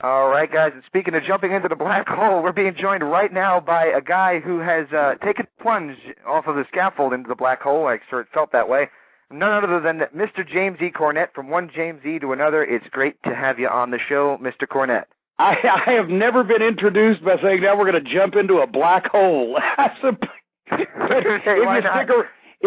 All right, guys, and speaking of jumping into the black hole, we're being joined right now by a guy who has taken a plunge off of the scaffold into the black hole. I sure it felt that way. None other than Mr. James E. Cornette. From one James E. to another, it's great to have you on the show, Mr. Cornette. I have never been introduced by saying now we're going to jump into a black hole. If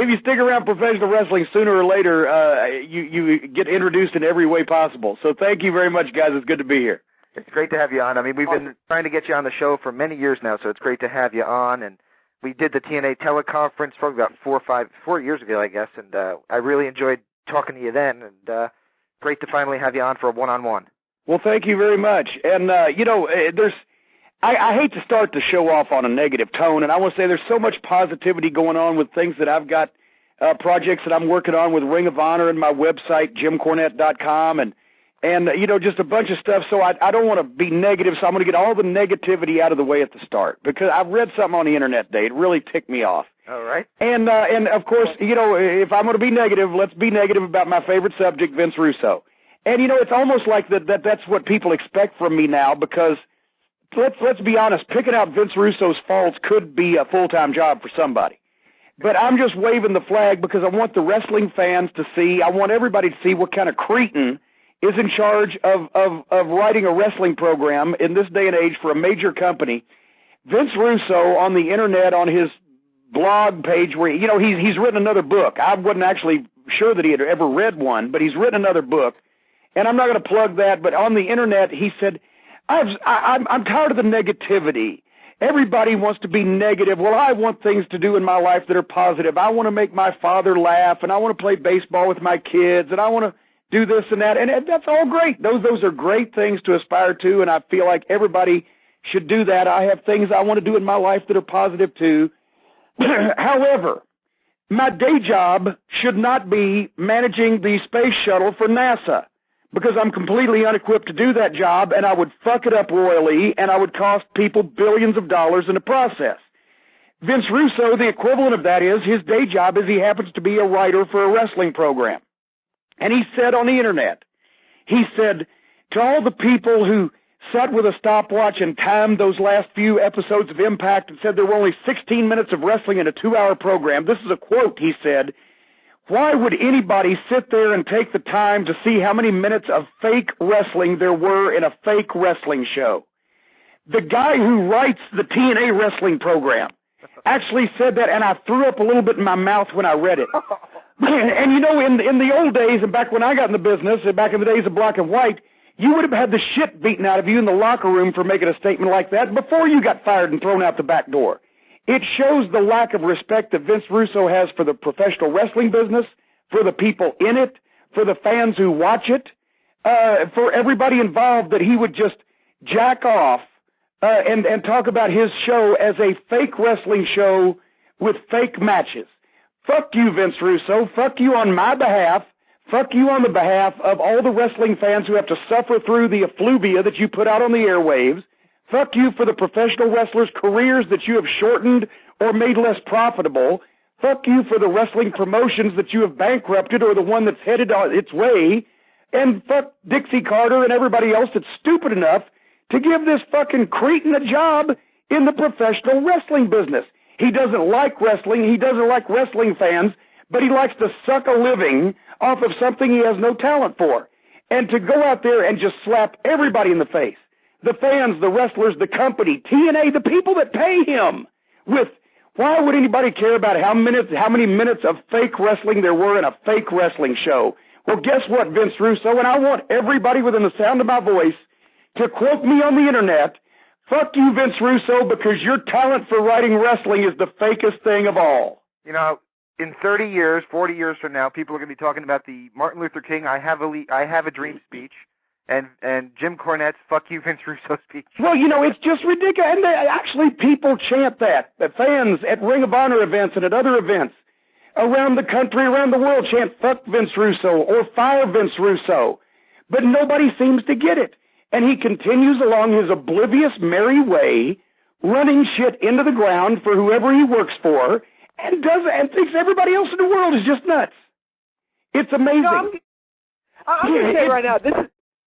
you stick around professional wrestling, sooner or later, you get introduced in every way possible. So thank you very mumuch, guys. It's good to be here. It's great to have you on. I mean, we've been trying to get you on the show for many years now, so it's great to have you on. And we did the TNA teleconference probably about 4 years ago, I guess, and I really enjoyed talking to you then, and great to finally have you on for a one-on-one. Well, thank you very much. And, I hate to start the show off on a negative tone, and I want to say there's so much positivity going on with things that I've got, projects that I'm working on with Ring of Honor and my website, JimCornette.com, and just a bunch of stuff. So I don't want to be negative, so I'm going to get all the negativity out of the way at the start, because I've read something on the internet today. It really ticked me off. All right. And of course, if I'm going to be negative, let's be negative about my favorite subject, Vince Russo. And, it's almost like that's what people expect from me now, because let's be honest, picking out Vince Russo's faults could be a full-time job for somebody. But I'm just waving the flag because I want the wrestling fans to see, I want everybody to see what kind of cretin is in charge of writing a wrestling program in this day and age for a major company. Vince Russo on the internet, on his blog page, where he's written another book. I wasn't actually sure that he had ever read one, but he's written another book, and I'm not going to plug that. But on the internet, he said, I'm tired of the negativity. Everybody wants to be negative. Well, I want things to do in my life that are positive. I want to make my father laugh, and I want to play baseball with my kids, and I want to do this and that, and that's all great. Those are great things to aspire to, and I feel like everybody should do that. I have things I want to do in my life that are positive too. However, my day job should not be managing the space shuttle for NASA, because I'm completely unequipped to do that job, and I would fuck it up royally, and I would cost people billions of dollars in the process. Vince Russo, the equivalent of that is, his day job is he happens to be a writer for a wrestling program. And he said on the internet, he said, to all the people who sat with a stopwatch and timed those last few episodes of Impact and said there were only 16 minutes of wrestling in a 2-hour program, this is a quote, he said, why would anybody sit there and take the time to see how many minutes of fake wrestling there were in a fake wrestling show? The guy who writes the TNA wrestling program actually said that, and I threw up a little bit in my mouth when I read it. And in the old days, and back when I got in the business, and back in the days of black and white, you would have had the shit beaten out of you in the locker room for making a statement like that before you got fired and thrown out the back door. It shows the lack of respect that Vince Russo has for the professional wrestling business, for the people in it, for the fans who watch it, for everybody involved, that he would just jack off and talk about his show as a fake wrestling show with fake matches. Fuck you, Vince Russo. Fuck you on my behalf. Fuck you on the behalf of all the wrestling fans who have to suffer through the effluvia that you put out on the airwaves. Fuck you for the professional wrestlers' careers that you have shortened or made less profitable. Fuck you for the wrestling promotions that you have bankrupted or the one that's headed on its way. And fuck Dixie Carter and everybody else that's stupid enough to give this fucking cretin a job in the professional wrestling business. He doesn't like wrestling. He doesn't like wrestling fans, but he likes to suck a living off of something he has no talent for. And to go out there and just slap everybody in the face, the fans, the wrestlers, the company, TNA, the people that pay him, with why would anybody care about how many minutes of fake wrestling there were in a fake wrestling show? Well, guess what, Vince Russo, and I want everybody within the sound of my voice to quote me on the internet, fuck you, Vince Russo, because your talent for writing wrestling is the fakest thing of all. In 30 years, 40 years from now, people are going to be talking about the Martin Luther King I Have a Dream speech and Jim Cornette's fuck you, Vince Russo speech. Well, it's just ridiculous. And actually people chant that. The fans at Ring of Honor events and at other events around the country, around the world, chant fuck Vince Russo or fire Vince Russo. But nobody seems to get it. And he continues along his oblivious, merry way, running shit into the ground for whoever he works for, and thinks everybody else in the world is just nuts. It's amazing. I'm going to say right now,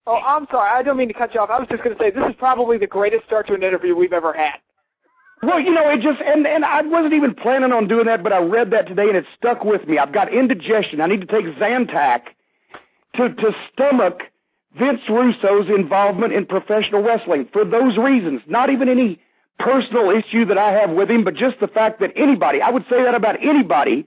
Oh, I'm sorry. I don't mean to cut you off. I was just going to say this is probably the greatest start to an interview we've ever had. Well, it just, and I wasn't even planning on doing that, but I read that today and it stuck with me. I've got indigestion. I need to take Zantac to stomach Vince Russo's involvement in professional wrestling for those reasons. Not even any personal issue that I have with him, but just the fact that anybody, I would say that about anybody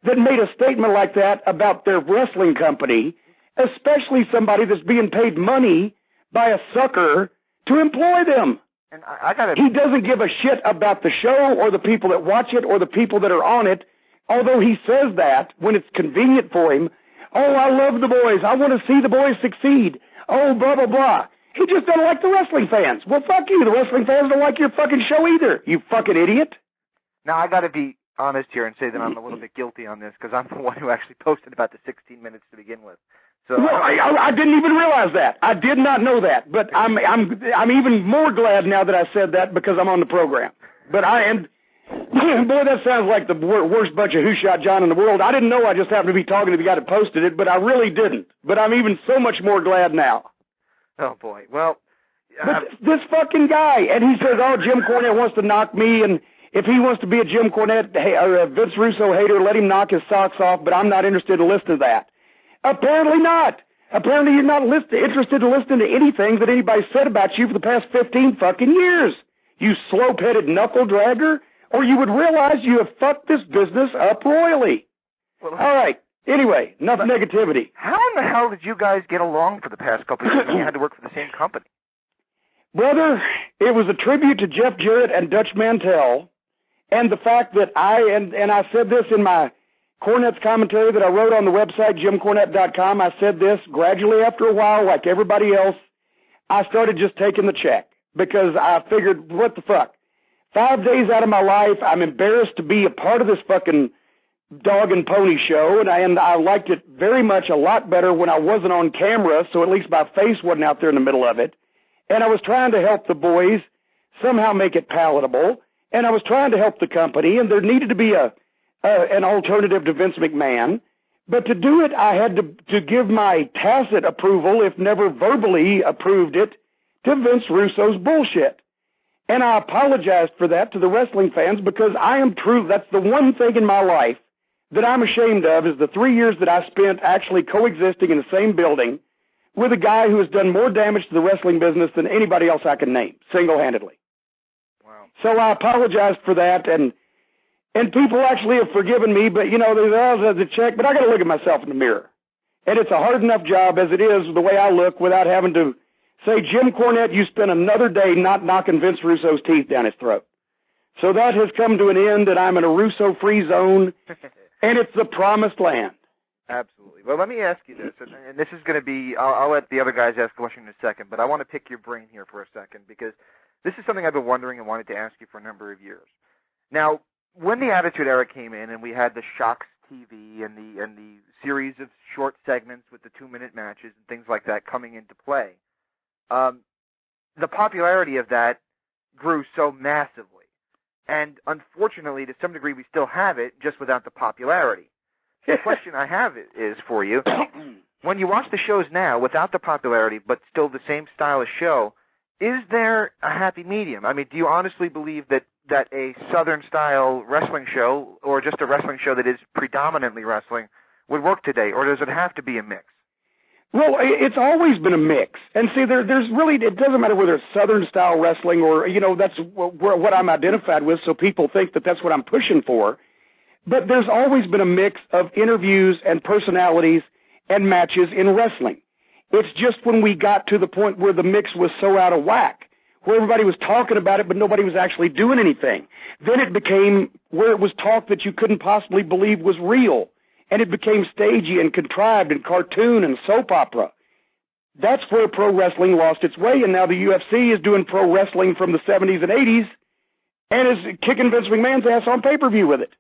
that made a statement like that about their wrestling company, especially somebody that's being paid money by a sucker to employ them. And I gotta... He doesn't give a shit about the show or the people that watch it or the people that are on it, although he says that when it's convenient for him. Oh, I love the boys. I want to see the boys succeed. Oh, blah, blah, blah. He just doesn't like the wrestling fans. Well, fuck you. The wrestling fans don't like your fucking show either, you fucking idiot. Now, I got to be honest here and say that I'm a little bit guilty on this because I'm the one who actually posted about the 16 minutes to begin with. So well, I didn't even realize that. I did not know that, but I'm even more glad now that I said that because I'm on the program. But I am, boy, that sounds like the worst bunch of Who Shot John in the world. I didn't know I just happened to be talking to the guy that posted it, but I really didn't. But I'm even so much more glad now. Oh, boy. Well, but this fucking guy, and he says, oh, Jim Cornette wants to knock me, and if he wants to be a Jim Cornette or a Vince Russo hater, let him knock his socks off, but I'm not interested to listen to that. Apparently not. Apparently you're not interested to listen to anything that anybody said about you for the past 15 fucking years, you slope-headed knuckle-dragger, or you would realize you have fucked this business up royally. Well, all right. Anyway, enough negativity. How in the hell did you guys get along for the past couple of years when you had to work for the same company? Brother, it was a tribute to Jeff Jarrett and Dutch Mantell, and the fact that I said this in my Cornette's commentary that I wrote on the website, JimCornette.com, I said this, gradually after a while, like everybody else, I started just taking the check because I figured, what the fuck? 5 days out of my life, I'm embarrassed to be a part of this fucking dog and pony show, and I liked it very much a lot better when I wasn't on camera, so at least my face wasn't out there in the middle of it. And I was trying to help the boys somehow make it palatable, and I was trying to help the company, and there needed to be an alternative to Vince McMahon. But to do it, I had to give my tacit approval, if never verbally approved it, to Vince Russo's bullshit. And I apologized for that to the wrestling fans because I am true. That's the one thing in my life that I'm ashamed of is the 3 years that I spent actually coexisting in the same building with a guy who has done more damage to the wrestling business than anybody else I can name, single-handedly. Wow. So I apologized for that, and people actually have forgiven me, but, there's a check, but I got to look at myself in the mirror. And it's a hard enough job as it is the way I look without having to say, Jim Cornette, you spent another day not knocking Vince Russo's teeth down his throat. So that has come to an end, and I'm in a Russo-free zone, and it's the promised land. Absolutely. Well, let me ask you this, and this is going to be, I'll let the other guys ask a question in a second, but I want to pick your brain here for a second because this is something I've been wondering and wanted to ask you for a number of years. Now, when the Attitude Era came in and we had the Shocks TV and the series of short segments with the 2-minute matches and things like that coming into play, the popularity of that grew so massively. And unfortunately, to some degree, we still have it, just without the popularity. The question I have is for you, when you watch the shows now without the popularity but still the same style of show, is there a happy medium? I mean, do you honestly believe that a Southern-style wrestling show or just a wrestling show that is predominantly wrestling would work today, or does it have to be a mix? Well, it's always been a mix. And see, there's really, it doesn't matter whether it's Southern-style wrestling or, that's what I'm identified with, so people think that that's what I'm pushing for. But there's always been a mix of interviews and personalities and matches in wrestling. It's just when we got to the point where the mix was so out of whack, where everybody was talking about it but nobody was actually doing anything, then it became where it was talk that you couldn't possibly believe was real. And it became stagey and contrived and cartoon and soap opera. That's where pro wrestling lost its way, and now the UFC is doing pro wrestling from the 70s and 80s and is kicking Vince McMahon's ass on pay-per-view with it.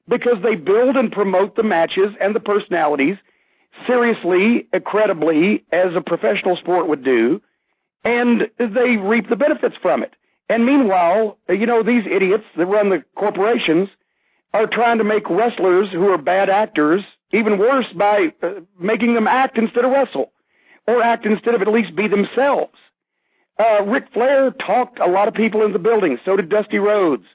Because they build and promote the matches and the personalities seriously, credibly, as a professional sport would do, and they reap the benefits from it. And meanwhile, these idiots that run the corporations are trying to make wrestlers who are bad actors even worse by making them act instead of wrestle. or act instead of at least be themselves. Ric Flair talked a lot of people in the building, so did Dusty Rhodes.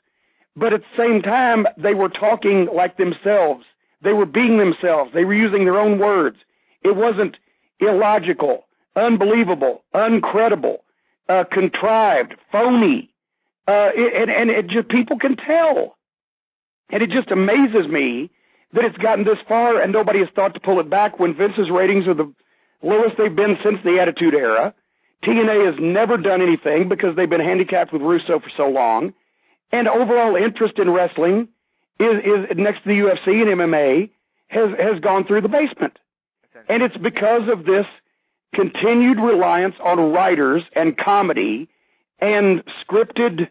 But at the same time, they were talking like themselves. They were being themselves. They were using their own words. It wasn't illogical, unbelievable, uncredible, contrived, phony. And it just, people can tell. And it just amazes me that it's gotten this far and nobody has thought to pull it back when Vince's ratings are the lowest they've been since the Attitude Era. TNA has never done anything because they've been handicapped with Russo for so long. And overall interest in wrestling is next to the UFC and MMA has gone through the basement. And it's because of this continued reliance on writers and comedy and scripted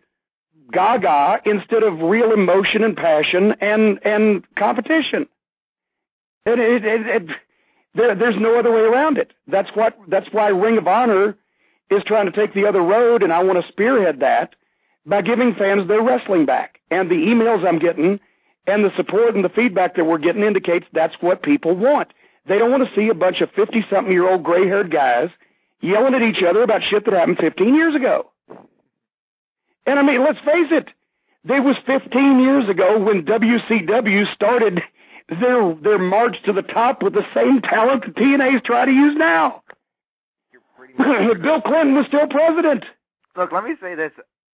gaga instead of real emotion and passion and competition. And there's no other way around it. That's why Ring of Honor is trying to take the other road, and I want to spearhead that by giving fans their wrestling back. And the emails I'm getting and the support and the feedback that we're getting indicates that's what people want. They don't want to see a bunch of 50-something-year-old gray-haired guys yelling at each other about shit that happened 15 years ago. And I mean, let's face it, there was 15 years ago when WCW started their march to the top with the same talent that TNA's trying to use now. Bill Clinton was still president. Look, let me say this.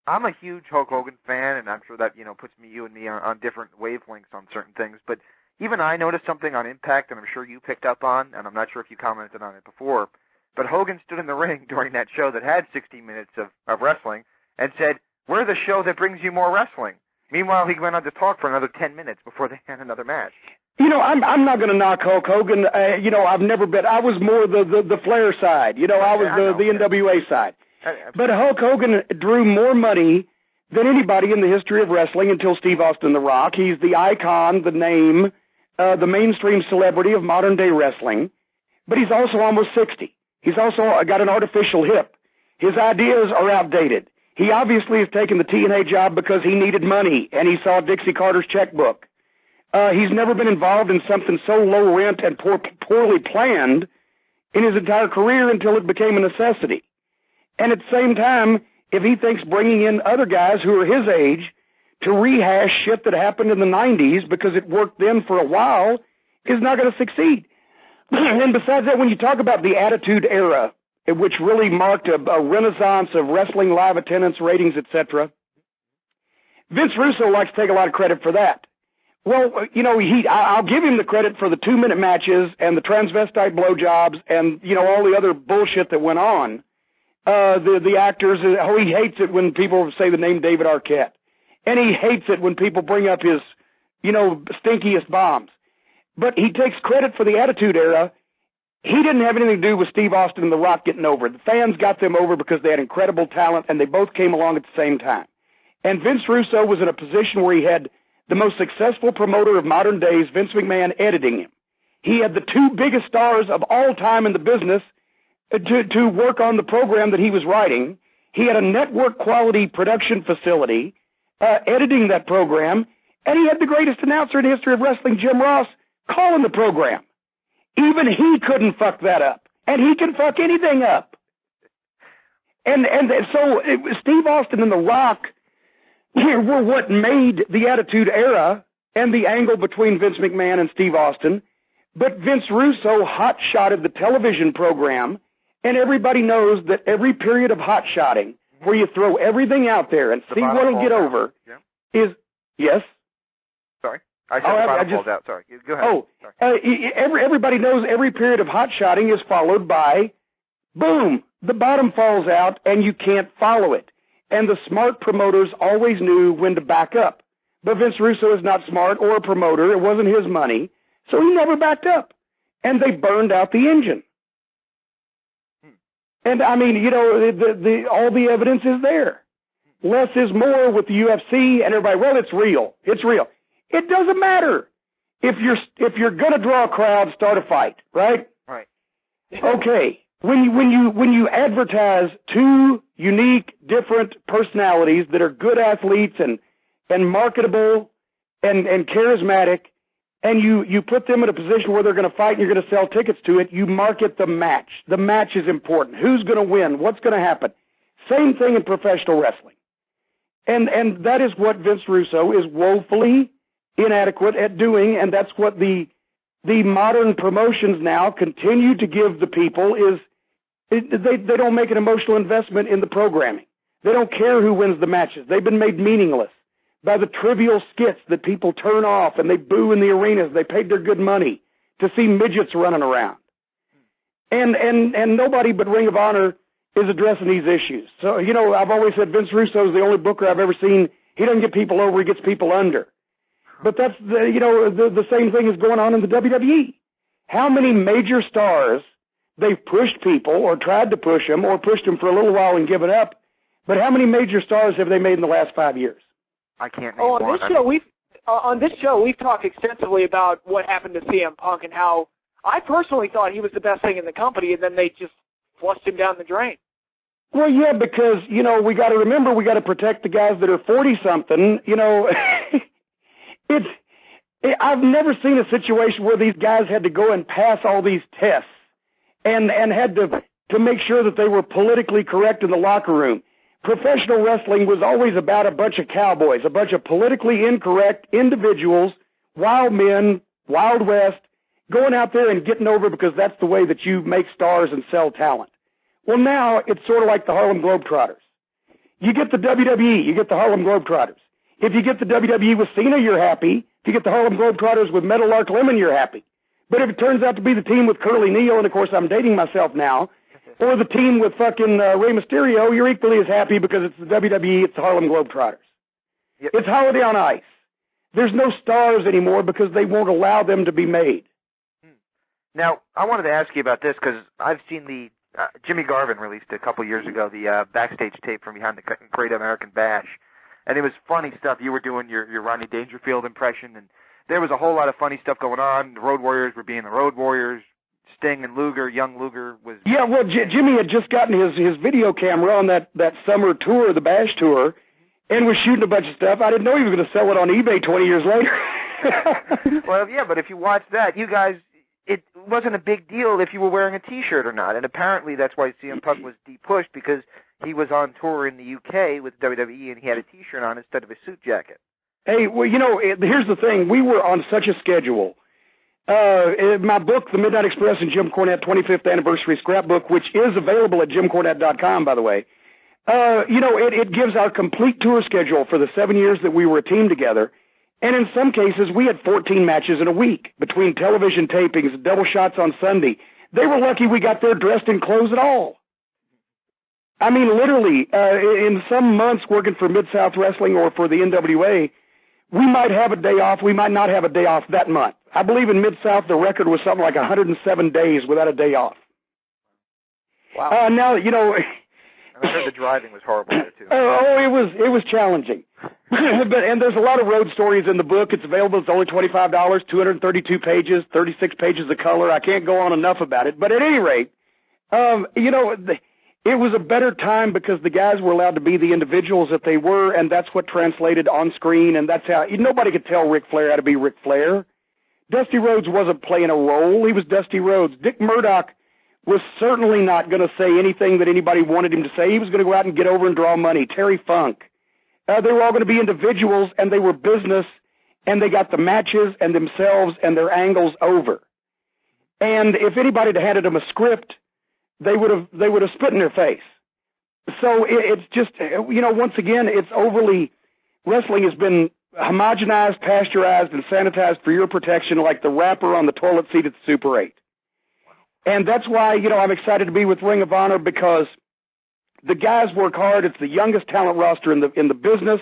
I'm a huge Hulk Hogan fan, and I'm sure that, puts you and me on different wavelengths on certain things. But even I noticed something on Impact, and I'm sure you picked up on, and I'm not sure if you commented on it before, but Hogan stood in the ring during that show that had 60 minutes of wrestling and said, "We're the show that brings you more wrestling." Meanwhile, he went on to talk for another 10 minutes before they had another match. I'm not going to knock Hulk Hogan. I've never been. I was more the Flair side. I was the NWA side. But Hulk Hogan drew more money than anybody in the history of wrestling until Steve Austin The Rock. He's the icon, the name, the mainstream celebrity of modern-day wrestling. But he's also almost 60. He's also got an artificial hip. His ideas are outdated. He obviously has taken the TNA job because he needed money, and he saw Dixie Carter's checkbook. He's never been involved in something so low rent and poorly planned in his entire career until it became a necessity. And at the same time, if he thinks bringing in other guys who are his age to rehash shit that happened in the 90s because it worked then for a while is not going to succeed. And besides that, when you talk about the Attitude Era, which really marked a renaissance of wrestling live attendance, ratings, etc., Vince Russo likes to take a lot of credit for that. Well, I'll give him the credit for the 2-minute matches and the transvestite blowjobs and, all the other bullshit that went on. The actors, he hates it when people say the name David Arquette. And he hates it when people bring up his, stinkiest bombs. But he takes credit for the Attitude Era. He didn't have anything to do with Steve Austin and The Rock getting over. The fans got them over because they had incredible talent, and they both came along at the same time. And Vince Russo was in a position where he had the most successful promoter of modern days, Vince McMahon, editing him. He had the 2 biggest stars of all time in the business to work on the program that he was writing. He had a network-quality production facility editing that program, and he had the greatest announcer in the history of wrestling, Jim Ross, calling the program. Even he couldn't fuck that up, and he can fuck anything up. And so Steve Austin and The Rock were what made the Attitude Era and the angle between Vince McMahon and Steve Austin. But Vince Russo hot-shotted the television program, and everybody knows that every period of hot-shotting, where you throw everything out there and see what'll get over, is... Yes? Sorry. I said the bottom falls out. Sorry. Go ahead. Everybody knows every period of hot-shotting is followed by, boom, the bottom falls out, and you can't follow it. And the smart promoters always knew when to back up. But Vince Russo is not smart or a promoter. It wasn't his money. So he never backed up. And they burned out the engine. And, I mean, all the evidence is there. Less is more with the UFC and everybody, well, it's real. It's real. It doesn't matter. If you're going to draw a crowd, start a fight, right? Right. Okay. When you advertise 2 unique, different personalities that are good athletes and marketable and charismatic, and you put them in a position where they're going to fight and you're going to sell tickets to it, you market the match. The match is important. Who's going to win? What's going to happen? Same thing in professional wrestling. And that is what Vince Russo is woefully inadequate at doing, and that's what the modern promotions now continue to give the people is they don't make an emotional investment in the programming. They don't care who wins the matches. They've been made meaningless by the trivial skits that people turn off and they boo in the arenas. They paid their good money to see midgets running around. And nobody but Ring of Honor is addressing these issues. So, you know, I've always said Vince Russo is the only booker I've ever seen. He doesn't get people over, he gets people under. But that's, the same thing is going on in the WWE. How many major stars they've pushed people or tried to push them or pushed them for a little while and given up, but how many major stars have they made in the last 5 years? I can't name one. On this show, we've talked extensively about what happened to CM Punk and how I personally thought he was the best thing in the company, and then they just flushed him down the drain. Well, yeah, because, we got to remember we got to protect the guys that are 40-something. I've never seen a situation where these guys had to go and pass all these tests and had to make sure that they were politically correct in the locker room. Professional wrestling was always about a bunch of cowboys, a bunch of politically incorrect individuals, wild men, Wild West, going out there and getting over because that's the way that you make stars and sell talent. Well, now it's sort of like the Harlem Globetrotters. You get the WWE, you get the Harlem Globetrotters. If you get the WWE with Cena, you're happy. If you get the Harlem Globetrotters with Metal Lark Lemon, you're happy. But if it turns out to be the team with Curly Neal, and of course I'm dating myself now, or the team with fucking Rey Mysterio, you're equally as happy because it's the WWE, it's the Harlem Globetrotters. Yep. It's Holiday on Ice. There's no stars anymore because they won't allow them to be made. Now, I wanted to ask you about this because I've seen the Jimmy Garvin released a couple years ago, the backstage tape from behind the Great American Bash. And it was funny stuff. You were doing your Rodney Dangerfield impression, and there was a whole lot of funny stuff going on. The Road Warriors were being the Road Warriors. Sting and Luger, young Luger was... Yeah, well, Jimmy had just gotten his video camera on that summer tour, the Bash tour, and was shooting a bunch of stuff. I didn't know he was going to sell it on eBay 20 years later. Well, yeah, but if you watch that, you guys... It wasn't a big deal if you were wearing a T-shirt or not, and apparently that's why CM Punk was de-pushed, because he was on tour in the UK with WWE, and he had a T-shirt on instead of a suit jacket. Hey, well, here's the thing. We were on such a schedule. My book, The Midnight Express and Jim Cornette 25th Anniversary Scrapbook, which is available at jimcornette.com, by the way, it gives our complete tour schedule for the 7 years that we were a team together. And in some cases, we had 14 matches in a week between television tapings, double shots on Sunday. They were lucky we got there dressed in clothes at all. I mean, literally, in some months working for Mid-South Wrestling or for the NWA, we might have a day off, we might not have a day off that month. I believe in Mid-South the record was something like 107 days without a day off. Wow. Now, I heard the driving was horrible there, too. It was challenging. And there's a lot of road stories in the book. It's available. It's only $25, 232 pages, 36 pages of color. I can't go on enough about it. But at any rate, it was a better time because the guys were allowed to be the individuals that they were, and that's what translated on screen, and that's how nobody could tell Ric Flair how to be Ric Flair. Dusty Rhodes wasn't playing a role. He was Dusty Rhodes. Dick Murdoch was certainly not going to say anything that anybody wanted him to say. He was going to go out and get over and draw money. Terry Funk. They were all going to be individuals, and they were business, and they got the matches and themselves and their angles over. And if anybody had handed them a script, they would have spit in their face. So it's just, once again, it's overly, wrestling has been homogenized, pasteurized, and sanitized for your protection like the wrapper on the toilet seat at the Super 8. And that's why, I'm excited to be with Ring of Honor because the guys work hard. It's the youngest talent roster in the business.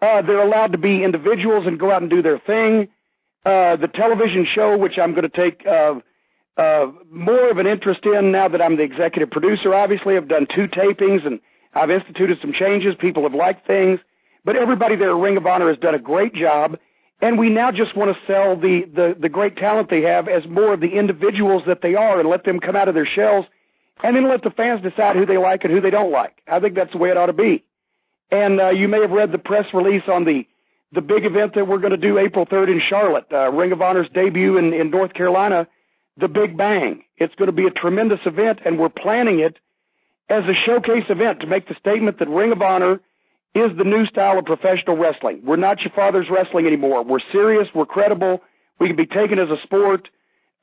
They're allowed to be individuals and go out and do their thing. The television show, which I'm going to take more of an interest in now that I'm the executive producer, obviously. I've done 2 tapings, and I've instituted some changes. People have liked things. But everybody there at Ring of Honor has done a great job. And we now just want to sell the great talent they have as more of the individuals that they are and let them come out of their shells and then let the fans decide who they like and who they don't like. I think that's the way it ought to be. And you may have read the press release on the the big event that we're going to do April 3rd in Charlotte, Ring of Honor's debut in North Carolina, the Big Bang. It's going to be a tremendous event, and we're planning it as a showcase event to make the statement that Ring of Honor is the new style of professional wrestling. We're not your father's wrestling anymore. We're serious. We're credible. We can be taken as a sport.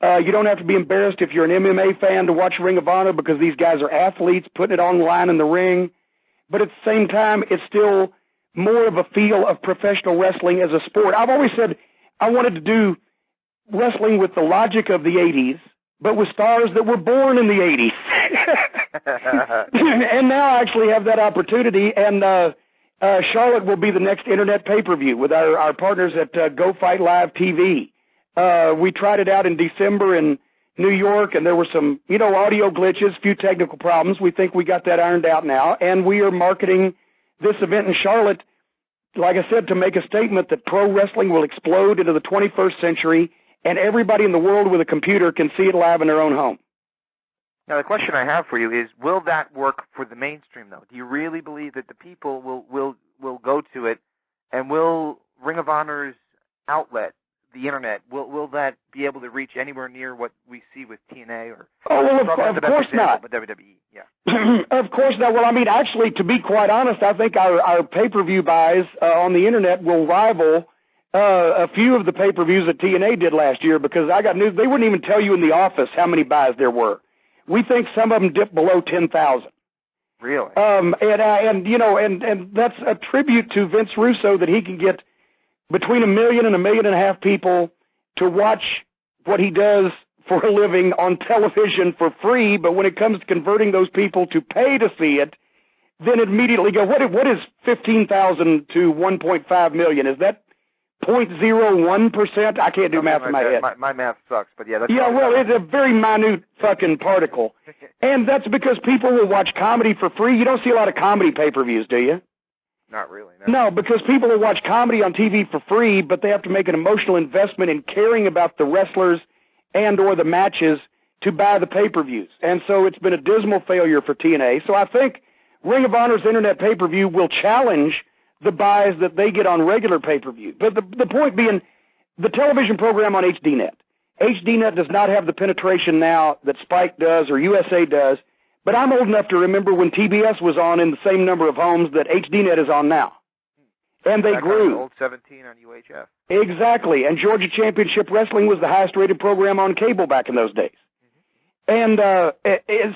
You don't have to be embarrassed if you're an MMA fan to watch Ring of Honor because these guys are athletes putting it on the line in the ring. But at the same time, it's still more of a feel of professional wrestling as a sport. I've always said I wanted to do wrestling with the logic of the 80s, but with stars that were born in the 80s. And now I actually have that opportunity, and Charlotte will be the next internet pay-per-view with our partners at Go Fight Live TV. We tried it out in December in New York, and there were some, audio glitches, few technical problems. We think we got that ironed out now, and we are marketing this event in Charlotte, like I said, to make a statement that pro wrestling will explode into the 21st century, and everybody in the world with a computer can see it live in their own home. Now, the question I have for you is, will that work for the mainstream, though? Do you really believe that the people will go to it, and will Ring of Honor's outlet, the Internet, will that be able to reach anywhere near what we see with TNA or? Oh, well, of course not. But WWE, yeah. Of course not. Well, I mean, actually, to be quite honest, I think our pay-per-view buys on the Internet will rival a few of the pay-per-views that TNA did last year, because I got news. They wouldn't even tell you in the office how many buys there were. We think some of them dipped below 10,000. Really? And that's a tribute to Vince Russo that he can get between 1 million and 1.5 million people to watch what he does for a living on television for free. But when it comes to converting those people to pay to see it, then immediately go, what is 15,000 to 1.5 million? Is that 0.01%? I can't do math in my head. My math sucks, but yeah. It's a very minute fucking particle. And that's because people will watch comedy for free. You don't see a lot of comedy pay-per-views, do you? Not really, no. No, because people will watch comedy on TV for free, but they have to make an emotional investment in caring about the wrestlers and or the matches to buy the pay-per-views. And so it's been a dismal failure for TNA. So I think Ring of Honor's Internet pay-per-view will challenge the buys that they get on regular pay-per-view. But the point being, the television program on HDNet. HDNet does not have the penetration now that Spike does or USA does, but I'm old enough to remember when TBS was on in the same number of homes that HDNet is on now. And they grew. Old 17 on UHF. Exactly. And Georgia Championship Wrestling was the highest-rated program on cable back in those days. And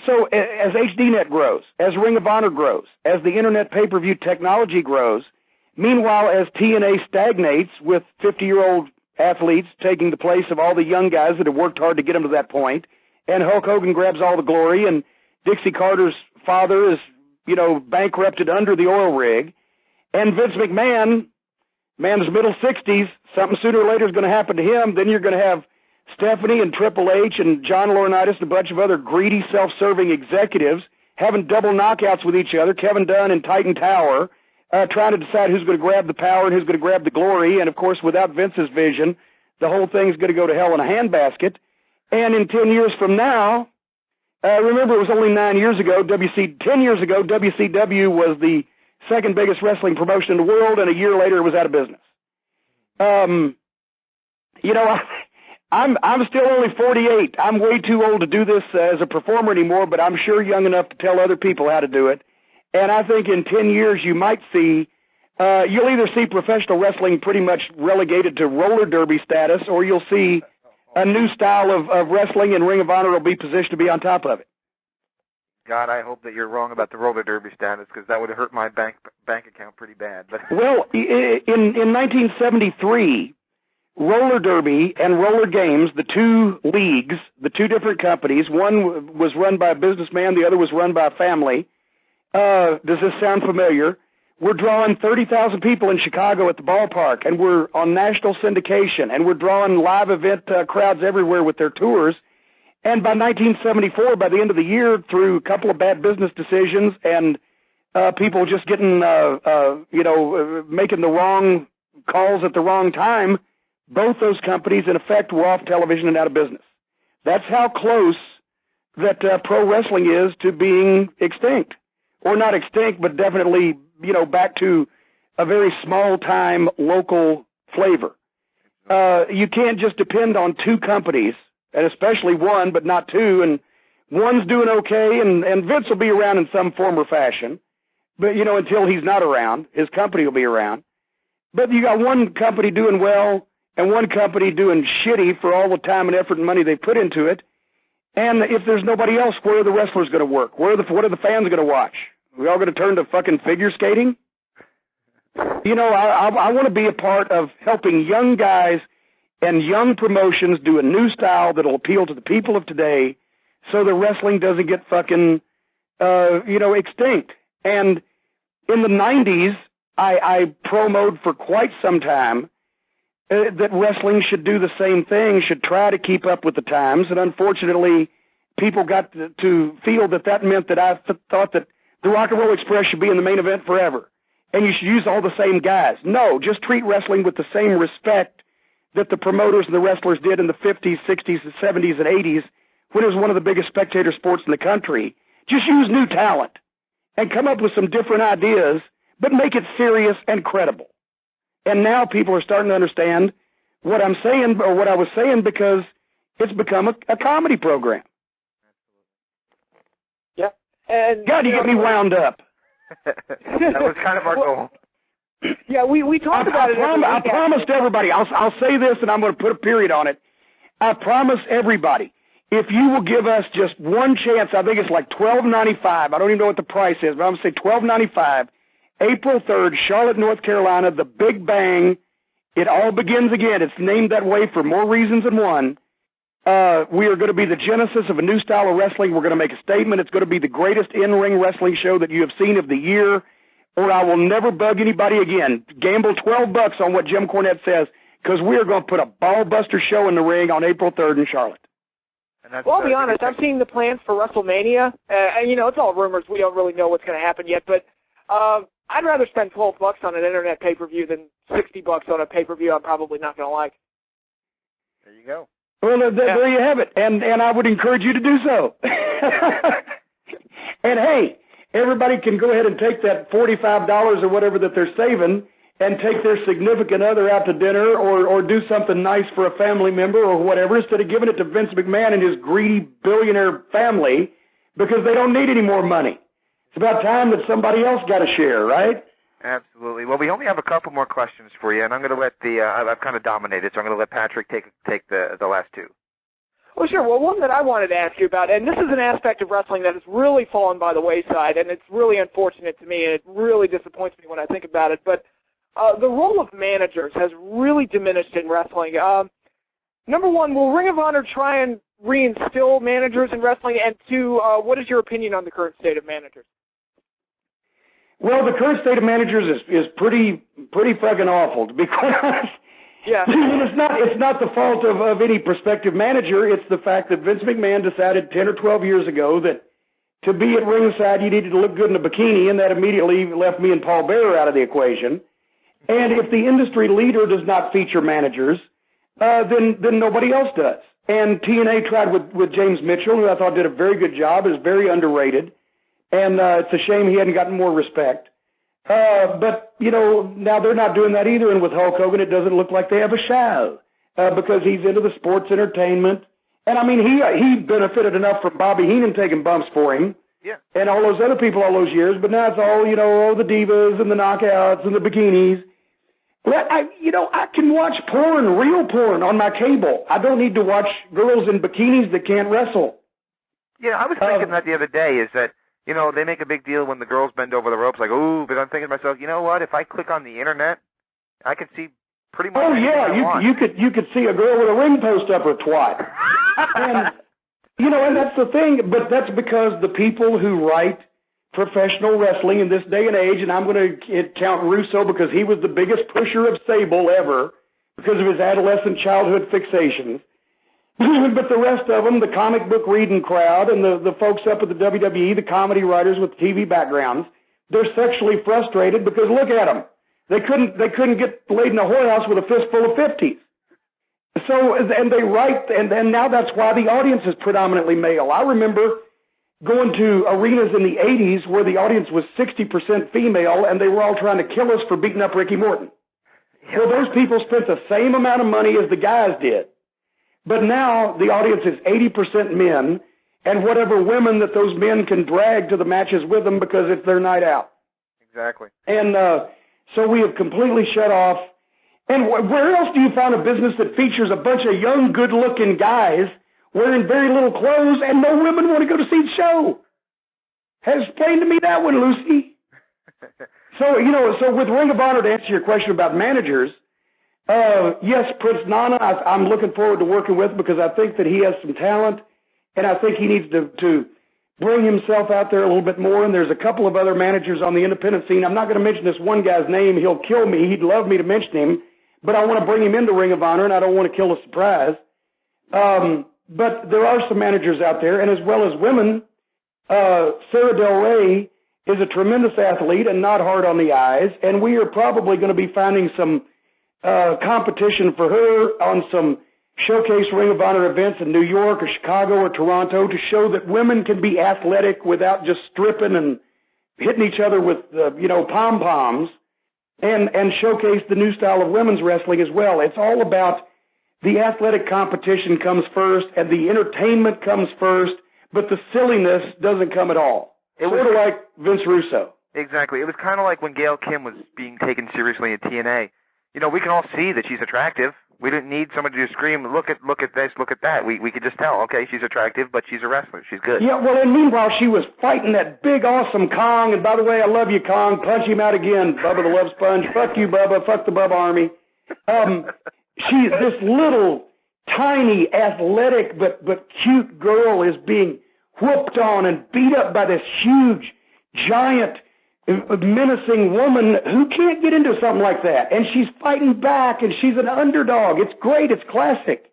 so as HDNet grows, as Ring of Honor grows, as the Internet pay-per-view technology grows, meanwhile, as TNA stagnates with 50-year-old athletes taking the place of all the young guys that have worked hard to get them to that point, and Hulk Hogan grabs all the glory, and Dixie Carter's father is, bankrupted under the oil rig, and Vince McMahon, man's middle 60s, something sooner or later is going to happen to him. Then you're going to have Stephanie and Triple H and John Laurinaitis and a bunch of other greedy, self-serving executives having double knockouts with each other, Kevin Dunn and Titan Tower, trying to decide who's going to grab the power and who's going to grab the glory. And, of course, without Vince's vision, the whole thing's going to go to hell in a handbasket. And in 10 years from now, remember it was only 9 years ago, 10 years ago, WCW was the second biggest wrestling promotion in the world, and a year later it was out of business. I'm still only 48. I'm way too old to do this as a performer anymore, but I'm sure young enough to tell other people how to do it. And I think in 10 years you might see, you'll either see professional wrestling pretty much relegated to roller derby status, or you'll see a new style of wrestling, and Ring of Honor will be positioned to be on top of it. God, I hope that you're wrong about the roller derby status, because that would hurt my bank account pretty bad. But well, in 1973, roller derby and roller games, the two leagues, the two different companies, one was run by a businessman, the other was run by a family. Does this sound familiar? We're drawing 30,000 people in Chicago at the ballpark, and we're on national syndication, and we're drawing live event crowds everywhere with their tours. And by 1974, by the end of the year, through a couple of bad business decisions and people just getting, making the wrong calls at the wrong time, both those companies, in effect, were off television and out of business. That's how close that pro wrestling is to being extinct. Or not extinct, but definitely, back to a very small-time local flavor. You can't just depend on two companies, and especially one, but not two, and one's doing okay, and Vince will be around in some form or fashion, but, you know, until he's not around, his company will be around. But you got one company doing well and one company doing shitty for all the time and effort and money they put into it. And if there's nobody else, where are the wrestlers going to work? What are the fans going to watch? We all going to turn to fucking figure skating? You know, I want to be a part of helping young guys and young promotions do a new style that'll appeal to the people of today so the wrestling doesn't get fucking, extinct. And in the 90s, I promoted for quite some time that wrestling should do the same thing, should try to keep up with the times. And unfortunately, people got to feel that meant that I thought that the Rock and Roll Express should be in the main event forever. And you should use all the same guys. No, just treat wrestling with the same respect that the promoters and the wrestlers did in the 50s, 60s, 70s, and 80s when it was one of the biggest spectator sports in the country. Just use new talent and come up with some different ideas, but make it serious and credible. And now people are starting to understand what I'm saying, or what I was saying, because it's become a comedy program. Yeah. And God, you get me wound up. That was kind of our goal. Yeah, we talked about it. I promised everybody, I'll say this, and I'm going to put a period on it. I promise everybody, if you will give us just one chance, I think it's like $12.95. I don't even know what the price is, but I'm going to say $12.95. April 3rd, Charlotte, North Carolina, the Big Bang. It all begins again. It's named that way for more reasons than one. We are going to be the genesis of a new style of wrestling. We're going to make a statement. It's going to be the greatest in-ring wrestling show that you have seen of the year, or I will never bug anybody again. Gamble $12 on what Jim Cornette says, because we are going to put a ball-buster show in the ring on April 3rd in Charlotte. Well, I'll be honest. I'm seeing the plans for WrestleMania, and, it's all rumors. We don't really know what's going to happen yet, but I'd rather spend $12 on an internet pay-per-view than $60 on a pay-per-view I'm probably not going to like. There you go. Well, there you have it, and I would encourage you to do so. And, hey, everybody can go ahead and take that $45 or whatever that they're saving and take their significant other out to dinner or do something nice for a family member or whatever, instead of giving it to Vince McMahon and his greedy billionaire family, because they don't need any more money. It's about time that somebody else got a share, right? Absolutely. Well, we only have a couple more questions for you, and I'm going to let I've kind of dominated, so I'm going to let Patrick take the last two. Well, sure. Well, one that I wanted to ask you about, and this is an aspect of wrestling that has really fallen by the wayside, and it's really unfortunate to me, and it really disappoints me when I think about it, but the role of managers has really diminished in wrestling. Number one, will Ring of Honor try and reinstill managers in wrestling? And two, what is your opinion on the current state of managers? Well, the current state of managers is pretty fucking awful, to be quite honest. Yeah. It's not the fault of any prospective manager. It's the fact that Vince McMahon decided 10 or 12 years ago that to be at ringside you needed to look good in a bikini, and that immediately left me and Paul Bearer out of the equation. And if the industry leader does not feature managers, then nobody else does. And TNA tried with James Mitchell, who I thought did a very good job, is very underrated. And it's a shame he hadn't gotten more respect. But, now they're not doing that either. And with Hulk Hogan, it doesn't look like they have a show because he's into the sports entertainment. And, I mean, he benefited enough from Bobby Heenan taking bumps for him. Yeah. And all those other people all those years. But now it's all, all the divas and the knockouts and the bikinis. I can watch porn, real porn, on my cable. I don't need to watch girls in bikinis that can't wrestle. Yeah, I was thinking that the other day, is that, they make a big deal when the girls bend over the ropes, like, ooh, but I'm thinking to myself, you know what, if I click on the internet, I could see pretty much anything I want. you could see a girl with a ring post up her twat. And, and that's the thing, but that's because the people who write professional wrestling in this day and age, and I'm going to count Russo because he was the biggest pusher of Sable ever because of his adolescent childhood fixations. But the rest of them, the comic book reading crowd and the folks up at the WWE, the comedy writers with TV backgrounds, they're sexually frustrated because look at them. They couldn't get laid in a whorehouse with a fistful of 50s. So, and they write, and now that's why the audience is predominantly male. I remember going to arenas in the 80s where the audience was 60% female and they were all trying to kill us for beating up Ricky Morton. Well, those people spent the same amount of money as the guys did. But now the audience is 80% men and whatever women that those men can drag to the matches with them because it's their night out. Exactly. And so we have completely shut off. And where else do you find a business that features a bunch of young, good-looking guys wearing very little clothes and no women want to go to see the show? Explain to me that one, Lucy. So, so with Ring of Honor, to answer your question about managers, yes, Prince Nana, I'm looking forward to working with because I think that he has some talent, and I think he needs to bring himself out there a little bit more, and there's a couple of other managers on the independent scene. I'm not going to mention this one guy's name. He'll kill me. He'd love me to mention him, but I want to bring him into Ring of Honor, and I don't want to kill the surprise. But there are some managers out there, and as well as women, Sarah Del Rey is a tremendous athlete and not hard on the eyes, and we are probably going to be finding some competition for her on some showcase Ring of Honor events in New York or Chicago or Toronto to show that women can be athletic without just stripping and hitting each other with, pom-poms, and showcase the new style of women's wrestling as well. It's all about the athletic competition comes first and the entertainment comes first, but the silliness doesn't come at all. It was sort of like Vince Russo. Exactly. It was kind of like when Gail Kim was being taken seriously in TNA. We can all see that she's attractive. We didn't need somebody to scream, look at this, look at that. We could just tell, okay, she's attractive, but she's a wrestler. She's good. Yeah, well, and meanwhile, she was fighting that big, awesome Kong. And by the way, I love you, Kong. Punch him out again, Bubba the Love Sponge. Fuck you, Bubba. Fuck the Bubba Army. She's this little, tiny, athletic, but cute girl is being whooped on and beat up by this huge, giant, menacing woman who can't get into something like that. And she's fighting back, and she's an underdog. It's great. It's classic.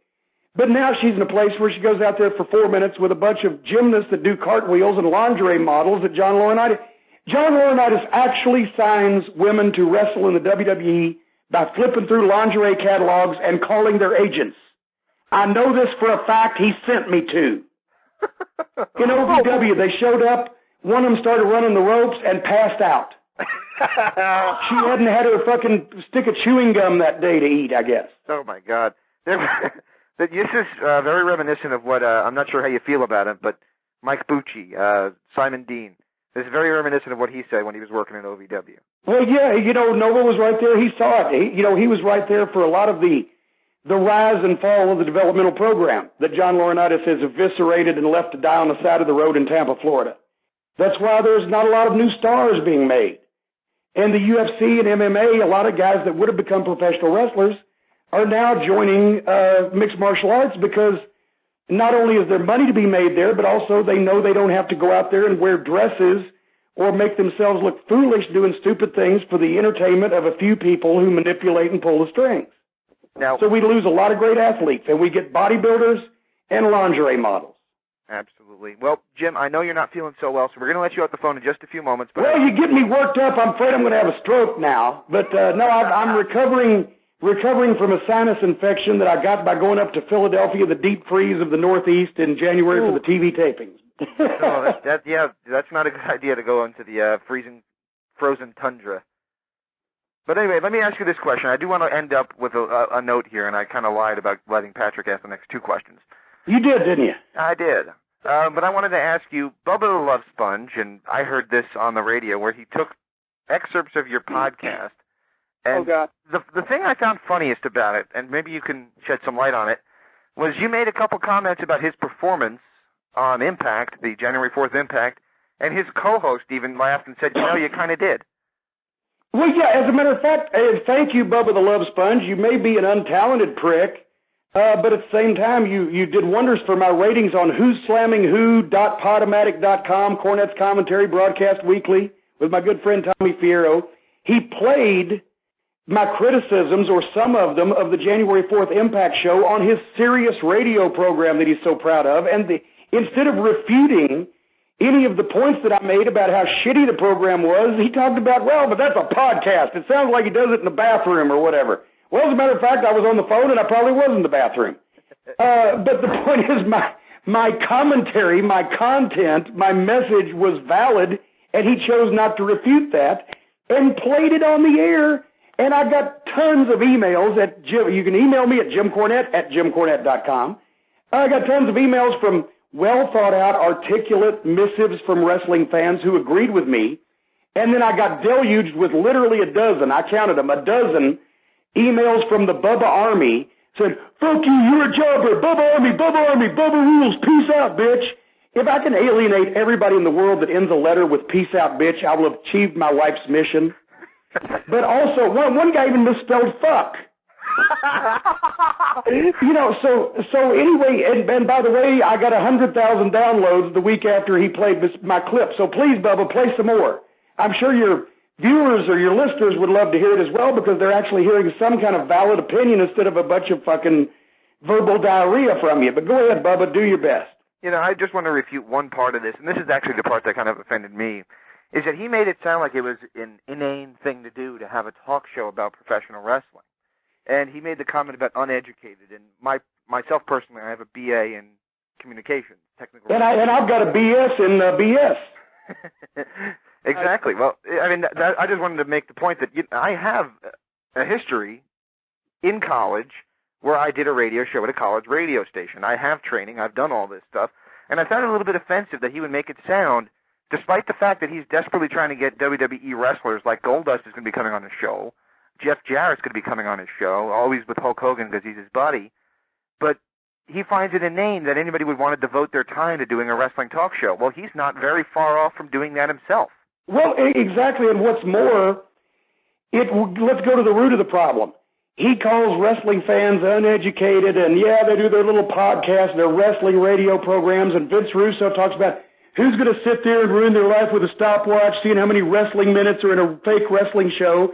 But now she's in a place where she goes out there for 4 minutes with a bunch of gymnasts that do cartwheels and lingerie models at John Laurinaitis. John Laurinaitis actually signs women to wrestle in the WWE by flipping through lingerie catalogs and calling their agents. I know this for a fact. He sent me to. In OVW, they showed up. One of them started running the ropes and passed out. She hadn't had her fucking stick of chewing gum that day to eat, I guess. Oh, my God. This is very reminiscent of what, I'm not sure how you feel about it, but Mike Bucci, Simon Dean. This is very reminiscent of what he said when he was working in OVW. Well, yeah, Noel was right there. He saw it. He was right there for a lot of the rise and fall of the developmental program that John Laurinaitis has eviscerated and left to die on the side of the road in Tampa, Florida. That's why there's not a lot of new stars being made. And the UFC and MMA, a lot of guys that would have become professional wrestlers are now joining mixed martial arts because not only is there money to be made there, but also they know they don't have to go out there and wear dresses or make themselves look foolish doing stupid things for the entertainment of a few people who manipulate and pull the strings. Now, so we lose a lot of great athletes, and we get bodybuilders and lingerie models. Absolutely. Well, Jim, I know you're not feeling so well, so we're going to let you off the phone in just a few moments. But well, you get me worked up. I'm afraid I'm going to have a stroke now. But no, I'm recovering from a sinus infection that I got by going up to Philadelphia, the deep freeze of the Northeast in January for the TV tapings. No, that's not a good idea to go into the frozen tundra. But anyway, let me ask you this question. I do want to end up with a note here, and I kind of lied about letting Patrick ask the next two questions. You did, didn't you? I did. But I wanted to ask you, Bubba the Love Sponge, and I heard this on the radio, where he took excerpts of your podcast. And oh, God. The thing I found funniest about it, and maybe you can shed some light on it, was you made a couple comments about his performance on Impact, the January 4th Impact, and his co-host even laughed and said, you kind of did. Well, yeah, as a matter of fact, thank you, Bubba the Love Sponge. You may be an untalented prick, but at the same time, you did wonders for my ratings on whoslammingwho.podomatic.com, Cornette's Commentary, broadcast weekly, with my good friend Tommy Fierro. He played my criticisms, or some of them, of the January 4th Impact show on his Sirius radio program that he's so proud of, and instead of refuting any of the points that I made about how shitty the program was, he talked about, well, but that's a podcast. It sounds like he does it in the bathroom or whatever. Well, as a matter of fact, I was on the phone and I probably was in the bathroom. But the point is, my commentary, my content, my message was valid, and he chose not to refute that and played it on the air. And I got tons of emails at Jim. You can email me at jimcornette@jimcornette.com. I got tons of emails from well-thought-out, articulate missives from wrestling fans who agreed with me. And then I got deluged with literally a dozen, I counted them, a dozen emails from the Bubba Army said, fuck you, you're a jobber, Bubba Army, Bubba rules, peace out, bitch. If I can alienate everybody in the world that ends a letter with peace out, bitch, I will have achieved my wife's mission. But also, one guy even misspelled fuck. So anyway, and by the way, I got 100,000 downloads the week after he played my clip. So please, Bubba, play some more. I'm sure your viewers or your listeners would love to hear it as well because they're actually hearing some kind of valid opinion instead of a bunch of fucking verbal diarrhea from you. But go ahead, Bubba, do your best. I just want to refute one part of this, and this is actually the part that kind of offended me, is that he made it sound like it was an inane thing to do to have a talk show about professional wrestling. And he made the comment about uneducated. And myself personally, I have a BA in communications, technical. And I've got a BS in BS. Exactly. Well, I mean, I just wanted to make the point that I have a history in college where I did a radio show at a college radio station. I have training. I've done all this stuff. And I found it a little bit offensive that he would make it sound, despite the fact that he's desperately trying to get WWE wrestlers like Goldust is going to be coming on his show, Jeff Jarrett's going to be coming on his show, always with Hulk Hogan because he's his buddy. But he finds it inane that anybody would want to devote their time to doing a wrestling talk show. Well, he's not very far off from doing that himself. Well, exactly, and what's more, let's go to the root of the problem. He calls wrestling fans uneducated, and yeah, they do their little podcasts, their wrestling radio programs, and Vince Russo talks about who's going to sit there and ruin their life with a stopwatch, seeing how many wrestling minutes are in a fake wrestling show.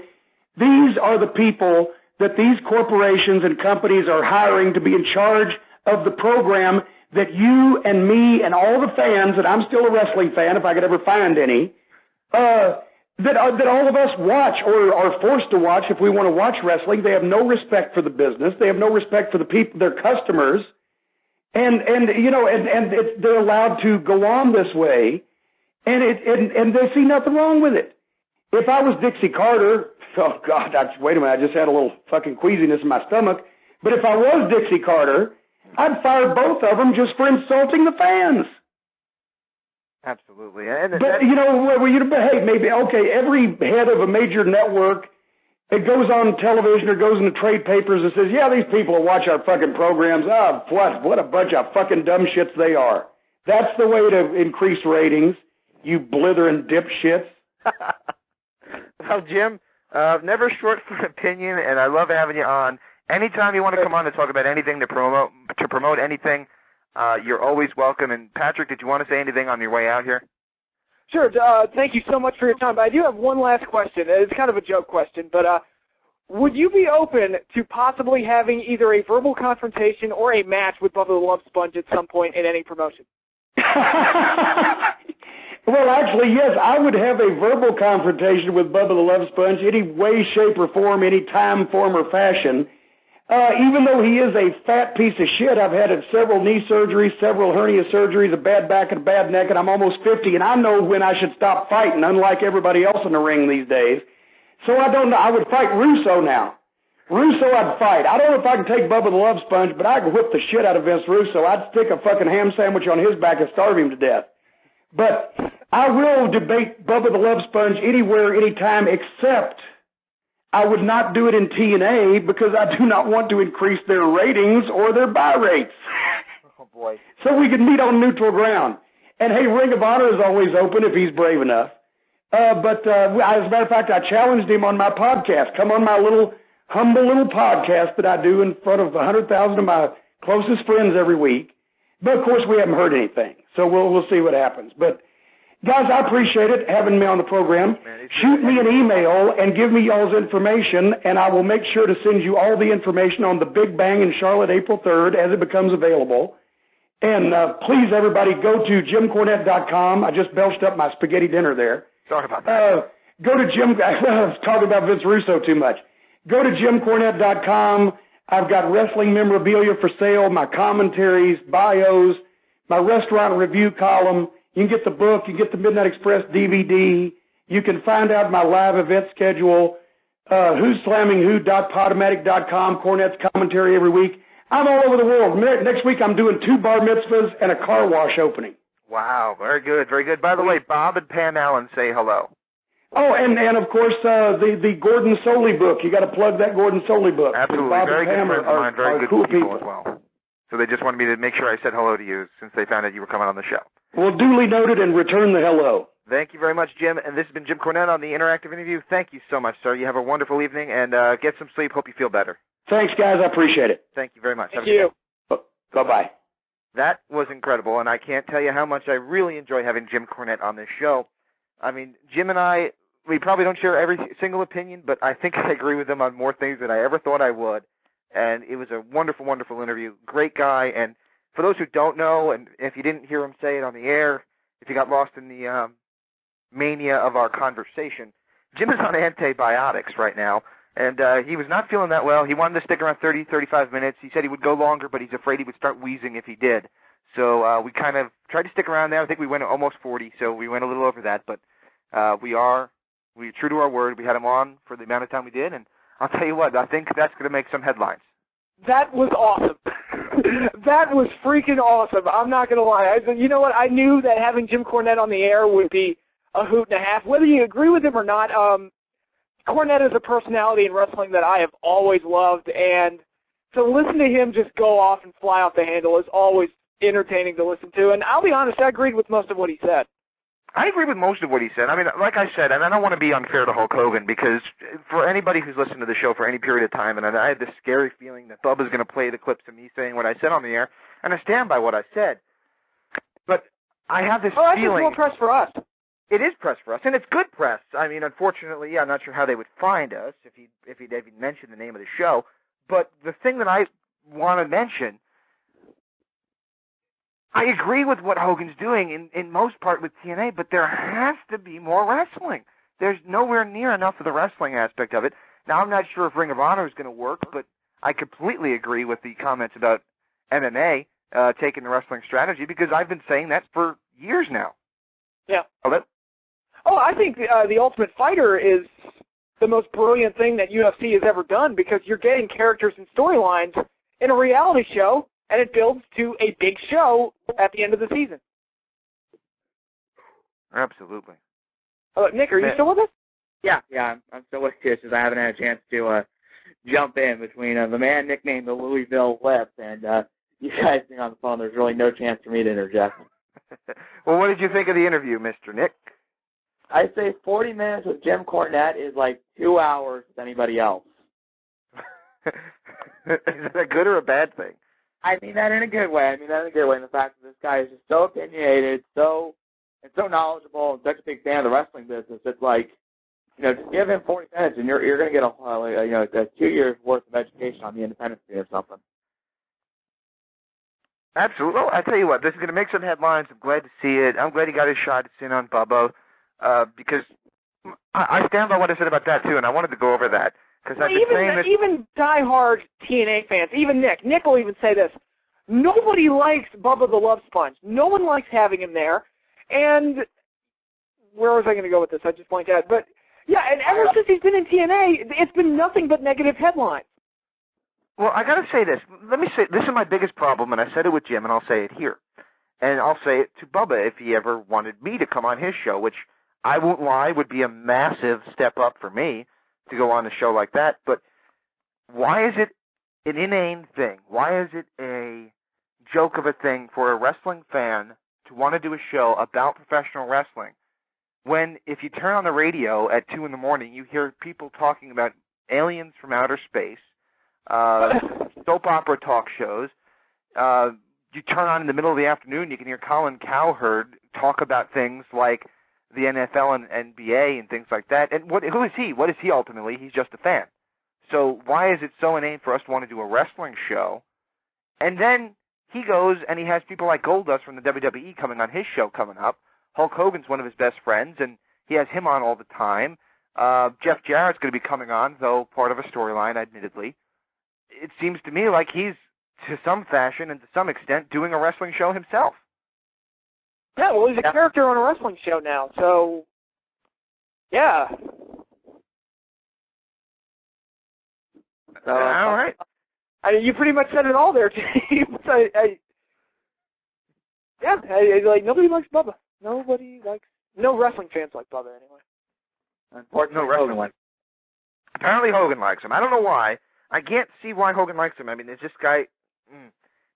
These are the people that these corporations and companies are hiring to be in charge of the program that you and me and all the fans, and I'm still a wrestling fan if I could ever find any, that all of us watch or are forced to watch if we want to watch wrestling. They have no respect for the business. They have no respect for the people, their customers. And they're allowed to go on this way, and they see nothing wrong with it. If I was Dixie Carter, oh God, wait a minute, I just had a little fucking queasiness in my stomach. But if I was Dixie Carter, I'd fire both of them just for insulting the fans. Absolutely. Behave maybe, okay, every head of a major network, it goes on television or goes in the trade papers and says, yeah, these people will watch our fucking programs. Oh, what a bunch of fucking dumb shits they are. That's the way to increase ratings, you blithering dipshits. Well, Jim, never short for an opinion, and I love having you on. Anytime you want to come on to talk about anything, to promote anything, you're always welcome. And Patrick, did you want to say anything on your way out here? Sure. Thank you so much for your time. But I do have one last question. It's kind of a joke question, but would you be open to possibly having either a verbal confrontation or a match with Bubba the Love Sponge at some point in any promotion? Well, actually, yes, I would have a verbal confrontation with Bubba the Love Sponge any way, shape, or form, any time, form, or fashion. Even though he is a fat piece of shit, I've had several knee surgeries, several hernia surgeries, a bad back and a bad neck, and I'm almost 50, and I know when I should stop fighting, unlike everybody else in the ring these days. So I don't know. I would fight Russo now. Russo I'd fight. I don't know if I can take Bubba the Love Sponge, but I could whip the shit out of Vince Russo. I'd stick a fucking ham sandwich on his back and starve him to death. But I will debate Bubba the Love Sponge anywhere, anytime, except I would not do it in TNA because I do not want to increase their ratings or their buy rates. Oh, boy. So we could meet on neutral ground. And, hey, Ring of Honor is always open if he's brave enough. But as a matter of fact, I challenged him on my podcast. Come on my humble little podcast that I do in front of 100,000 of my closest friends every week. But, of course, we haven't heard anything. So we'll see what happens. But, guys, I appreciate it, having me on the program. Shoot me an email and give me y'all's information, and I will make sure to send you all the information on the Big Bang in Charlotte, April 3rd, as it becomes available. And please, everybody, go to jimcornette.com. I just belched up my spaghetti dinner there. Sorry about that. Go to I was talking about Vince Russo too much. Go to jimcornette.com. I've got wrestling memorabilia for sale, my commentaries, bios, my restaurant review column. You can get the book. You can get the Midnight Express DVD. You can find out my live event schedule, whoslammingwho.podomatic.com, Cornette's commentary every week. I'm all over the world. Next week I'm doing 2 bar mitzvahs and a car wash opening. Wow, very good, very good. By the way, Bob and Pam Allen say hello. Oh, and of course, the Gordon Soley book. You got to plug that Gordon Soley book. Absolutely. Bob Very good and Pam friends of mine, very good cool people as well. So they just wanted me to make sure I said hello to you since they found out you were coming on the show. Well, duly noted and return the hello. Thank you very much, Jim. And this has been Jim Cornette on the Interactive Interview. Thank you so much, sir. You have a wonderful evening, and get some sleep. Hope you feel better. Thanks, guys. I appreciate it. Thank you very much. Thank you. Bye-bye. That was incredible, and I can't tell you how much I really enjoy having Jim Cornette on this show. I mean, Jim and I, we probably don't share every single opinion, but I think I agree with him on more things than I ever thought I would. And it was a wonderful, wonderful interview. Great guy. And for those who don't know, and if you didn't hear him say it on the air, if you got lost in the mania of our conversation, Jim is on antibiotics right now. And he was not feeling that well. He wanted to stick around 30, 35 minutes. He said he would go longer, but he's afraid he would start wheezing if he did. So we kind of tried to stick around there. I think we went almost 40, so we went a little over that. But we're true to our word. We had him on for the amount of time we did. And I'll tell you what, I think that's going to make some headlines. That was awesome. That was freaking awesome. I'm not going to lie. You know what? I knew that having Jim Cornette on the air would be a hoot and a half. Whether you agree with him or not, Cornette is a personality in wrestling that I have always loved, and to listen to him just go off and fly off the handle is always entertaining to listen to. And I'll be honest, I agreed with most of what he said. I agree with most of what he said. I mean, like I said, and I don't want to be unfair to Hulk Hogan, because for anybody who's listened to the show for any period of time, and I had this scary feeling that Bubba's going to play the clips of me saying what I said on the air, and I stand by what I said. But I have this feeling... Oh, that's more press for us. It is press for us, and it's good press. I mean, unfortunately, I'm not sure how they would find us if he'd even mentioned the name of the show. But the thing that I want to mention, I agree with what Hogan's doing in most part with TNA, but there has to be more wrestling. There's nowhere near enough of the wrestling aspect of it. Now, I'm not sure if Ring of Honor is going to work, but I completely agree with the comments about MMA taking the wrestling strategy, because I've been saying that for years now. Yeah. I think the Ultimate Fighter is the most brilliant thing that UFC has ever done, because you're getting characters and storylines in a reality show, and it builds to a big show at the end of the season. Absolutely. Nick, are you still with us? Yeah, I'm still with you, because I haven't had a chance to jump in between the man nicknamed the Louisville Lips and you guys being on the phone. There's really no chance for me to interject. Well, what did you think of the interview, Mr. Nick? I'd say 40 minutes with Jim Cornette is like 2 hours with anybody else. Is that a good or a bad thing? I mean that in a good way. And the fact that this guy is just so opinionated, so knowledgeable, and such a big fan of the wrestling business. It's like, just give him 40 minutes, and you're going to get a 2 years worth of education on the independent scene or something. Absolutely. Well, I tell you what, this is going to make some headlines. I'm glad to see it. I'm glad he got his shot in on Bubba, because I stand by what I said about that too, and I wanted to go over that. Even diehard TNA fans, even Nick will even say this: nobody likes Bubba the Love Sponge. No one likes having him there. And where was I going to go with this? I just blanked out. But yeah, and ever since he's been in TNA, it's been nothing but negative headlines. Well, I got to say this. Let me say, this is my biggest problem, and I said it with Jim, and I'll say it here. And I'll say it to Bubba if he ever wanted me to come on his show, which I won't lie would be a massive step up for me to go on a show like that. But why is it an inane thing? Why is it a joke of a thing for a wrestling fan to want to do a show about professional wrestling when if you turn on the radio at 2 in the morning, you hear people talking about aliens from outer space, soap opera talk shows. You turn on in the middle of the afternoon, you can hear Colin Cowherd talk about things like the NFL and NBA and things like that. And who is he? What is he ultimately? He's just a fan. So why is it so inane for us to want to do a wrestling show? And then he goes and he has people like Goldust from the WWE coming on his show coming up. Hulk Hogan's one of his best friends, and he has him on all the time. Jeff Jarrett's going to be coming on, though part of a storyline, admittedly. It seems to me like he's, to some fashion and to some extent, doing a wrestling show himself. Yeah, well, he's a character on a wrestling show now, so, yeah. All right. I mean, you pretty much said it all there, James. Nobody likes Bubba. No wrestling fans like Bubba, anyway. Unfortunately, No wrestling ones. Apparently Hogan likes him. I don't know why. I can't see why Hogan likes him. I mean, is this guy...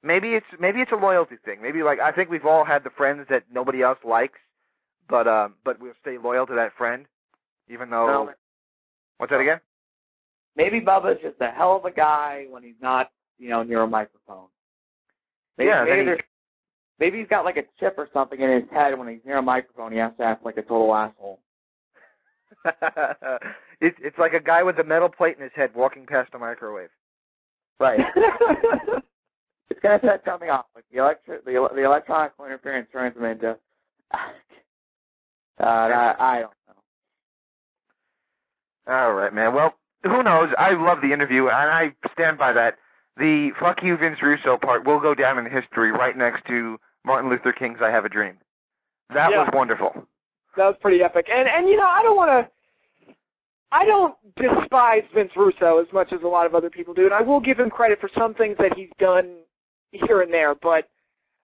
Maybe it's a loyalty thing. Maybe, I think we've all had the friends that nobody else likes, but we'll stay loyal to that friend, even though... No. What's that again? Maybe Bubba's just a hell of a guy when he's not, near a microphone. Maybe he's got, a chip or something in his head when he's near a microphone. He has to act like a total asshole. It's like a guy with a metal plate in his head walking past a microwave. Right. It's going to set something off. Like the electronic interference turns him into... I don't know. All right, man. Well, who knows? I love the interview, and I stand by that. The fuck you, Vince Russo part will go down in history right next to Martin Luther King's I Have a Dream. That was wonderful. That was pretty epic. And I don't despise Vince Russo as much as a lot of other people do, and I will give him credit for some things that he's done here and there, but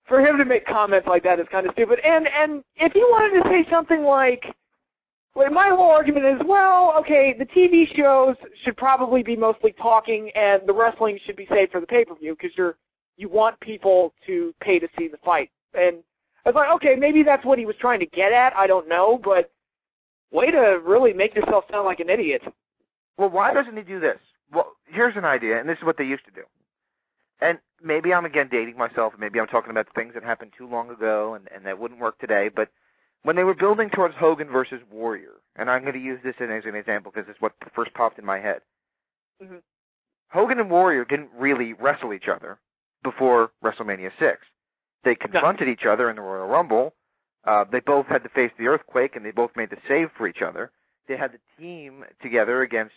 for him to make comments like that is kind of stupid. And if he wanted to say something like, well, my whole argument is, well, okay, the TV shows should probably be mostly talking, and the wrestling should be saved for the pay-per-view because you want people to pay to see the fight. And I was like, okay, maybe that's what he was trying to get at. I don't know, but way to really make yourself sound like an idiot. Well, why doesn't he do this? Well, here's an idea, and this is what they used to do. And maybe I'm, again, dating myself, and maybe I'm talking about things that happened too long ago and that wouldn't work today, but when they were building towards Hogan versus Warrior, and I'm going to use this as an example because it's what first popped in my head. Mm-hmm. Hogan and Warrior didn't really wrestle each other before WrestleMania 6. They confronted each other in the Royal Rumble. They both had to face the earthquake, and they both made the save for each other. They had the team together against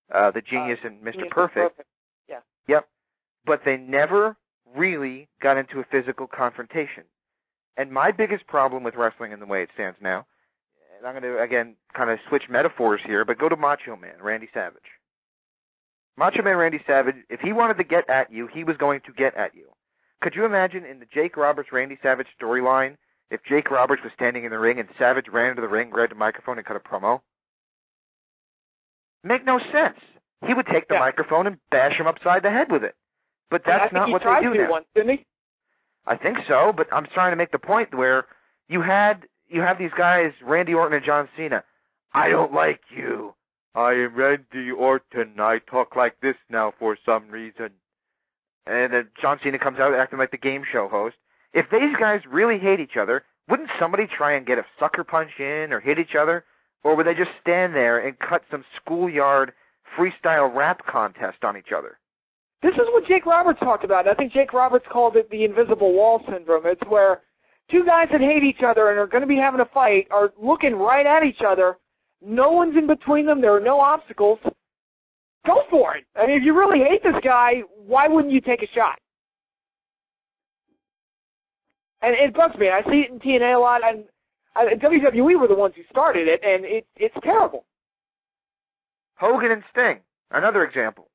the Genius and Mr. Perfect. Yeah. Yep. But they never really got into a physical confrontation. And my biggest problem with wrestling in the way it stands now, and I'm going to, again, kind of switch metaphors here, but go to Macho Man, Randy Savage. Macho Man Randy Savage, if he wanted to get at you, he was going to get at you. Could you imagine in the Jake Roberts-Randy Savage storyline if Jake Roberts was standing in the ring and Savage ran into the ring, grabbed the microphone, and cut a promo? Make no sense. He would take the microphone and bash him upside the head with it. But that's not what they do now. I think he tried to once, didn't he? I think so, but I'm trying to make the point where you have these guys, Randy Orton and John Cena. I don't like you. I am Randy Orton. I talk like this now for some reason. And then John Cena comes out acting like the game show host. If these guys really hate each other, wouldn't somebody try and get a sucker punch in or hit each other? Or would they just stand there and cut some schoolyard freestyle rap contest on each other? This is what Jake Roberts talked about. I think Jake Roberts called it the invisible wall syndrome. It's where two guys that hate each other and are going to be having a fight are looking right at each other. No one's in between them. There are no obstacles. Go for it. I mean, if you really hate this guy, why wouldn't you take a shot? And it bugs me. I see it in TNA a lot. And WWE were the ones who started it, and it's terrible. Hogan and Sting, another example.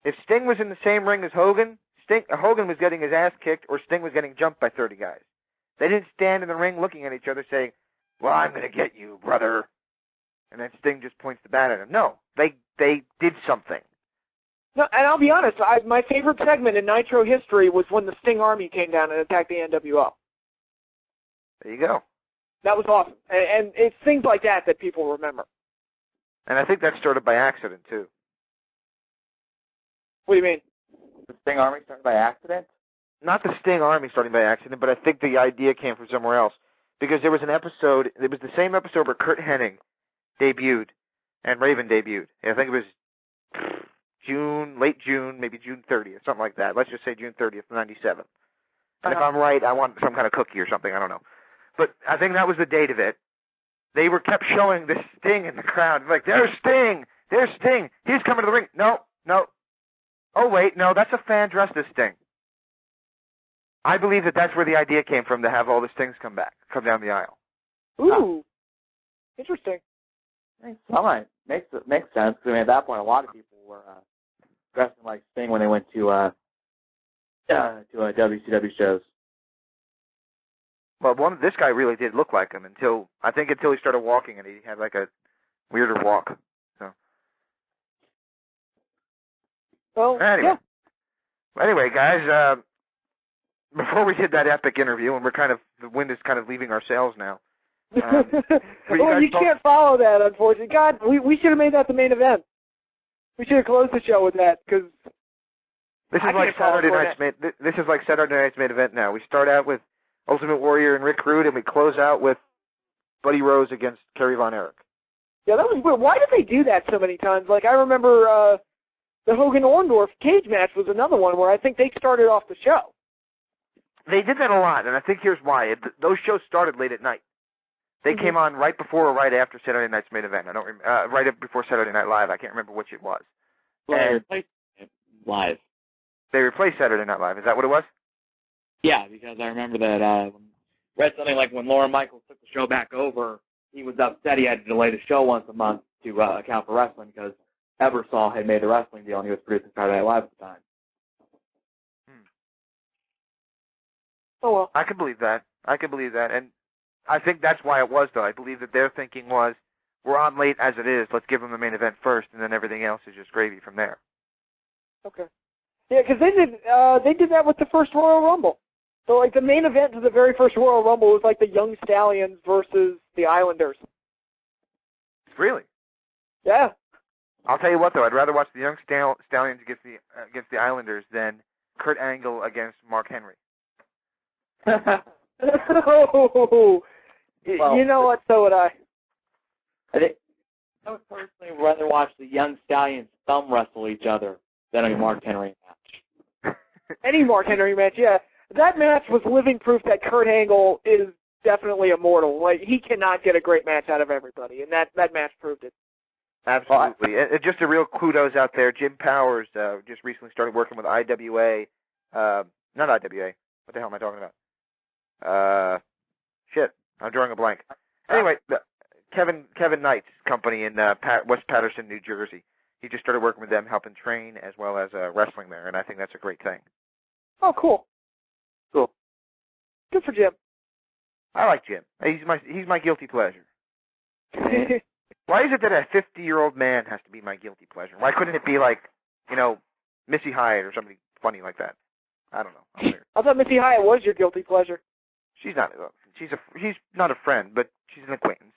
If Sting was in the same ring as Hogan, Hogan was getting his ass kicked or Sting was getting jumped by 30 guys. They didn't stand in the ring looking at each other saying, well, I'm going to get you, brother. And then Sting just points the bat at him. No, they did something. No, and I'll be honest, my favorite segment in Nitro history was when the Sting Army came down and attacked the NWO. There you go. That was awesome. And it's things like that people remember. And I think that started by accident, too. What do you mean? The Sting Army started by accident? Not the Sting Army starting by accident, but I think the idea came from somewhere else. Because there was an episode, it was the same episode where Kurt Hennig debuted and Raven debuted. I think it was late June, maybe June 30th, something like that. Let's just say June 30th, 97. And if I'm right, I want some kind of cookie or something, I don't know. But I think that was the date of it. They kept showing this Sting in the crowd. Like, there's Sting! There's Sting! He's coming to the ring! No. Oh, wait, no, that's a fan dressed as Sting. I believe that that's where the idea came from, to have all the Stings come down the aisle. Ooh, interesting. Well, it makes sense. I mean, at that point, a lot of people were dressing like Sting when they went to WCW shows. Well, this guy really did look like him until he started walking, and he had like a weirder walk. So. Well, anyway. yeah. Anyway, guys, before we did that epic interview, and the wind is kind of leaving our sails now. Well, you can't follow that, unfortunately. God, we should have made that the main event. We should have closed the show with that, because this is like Saturday night's main event now. We start out with Ultimate Warrior and Rick Rude, and we close out with Buddy Rose against Kerry Von Erich. Yeah, that was weird. Why did they do that so many times? Like, I remember the Hogan-Orndorff cage match was another one where I think they started off the show. They did that a lot, and I think here's why. Those shows started late at night. They came on right before or right after Saturday night's main event. I don't remember. Right before Saturday Night Live. I can't remember which it was. They replaced Live. They replaced Saturday Night Live. Is that what it was? Yeah, because I remember that read something like when Lauren Michaels took the show back over, he was upset he had to delay the show once a month to account for wrestling because Ebersol had made the wrestling deal and he was producing Saturday Night Live at the time. Oh, well. I can believe that. And I think that's why it was, though. I believe that their thinking was, we're on late as it is, let's give them the main event first, and then everything else is just gravy from there. Okay. Yeah, because they did that with the first Royal Rumble. So, like, the main event to the very first Royal Rumble was, like, the Young Stallions versus the Islanders. Really? Yeah. I'll tell you what, though. I'd rather watch the Young Stallions against the Islanders than Kurt Angle against Mark Henry. Well, you know what? So would I. I would personally rather watch the Young Stallions thumb wrestle each other than a Mark Henry match. Any Mark Henry match, yeah. That match was living proof that Kurt Angle is definitely immortal. Like, he cannot get a great match out of everybody, and that match proved it. Absolutely. And just a real kudos out there. Jim Powers just recently started working with IWA. Not IWA. What the hell am I talking about? Shit. I'm drawing a blank. Anyway, Kevin Knight's company in West Patterson, New Jersey. He just started working with them, helping train as well as wrestling there, and I think that's a great thing. Oh, cool. Cool. Good for Jim. I like Jim. He's my guilty pleasure. Why is it that a 50-year-old man has to be my guilty pleasure? Why couldn't it be like, Missy Hyatt or somebody funny like that? I don't know. I thought Missy Hyatt was your guilty pleasure. She's not. She's not a friend, but she's an acquaintance.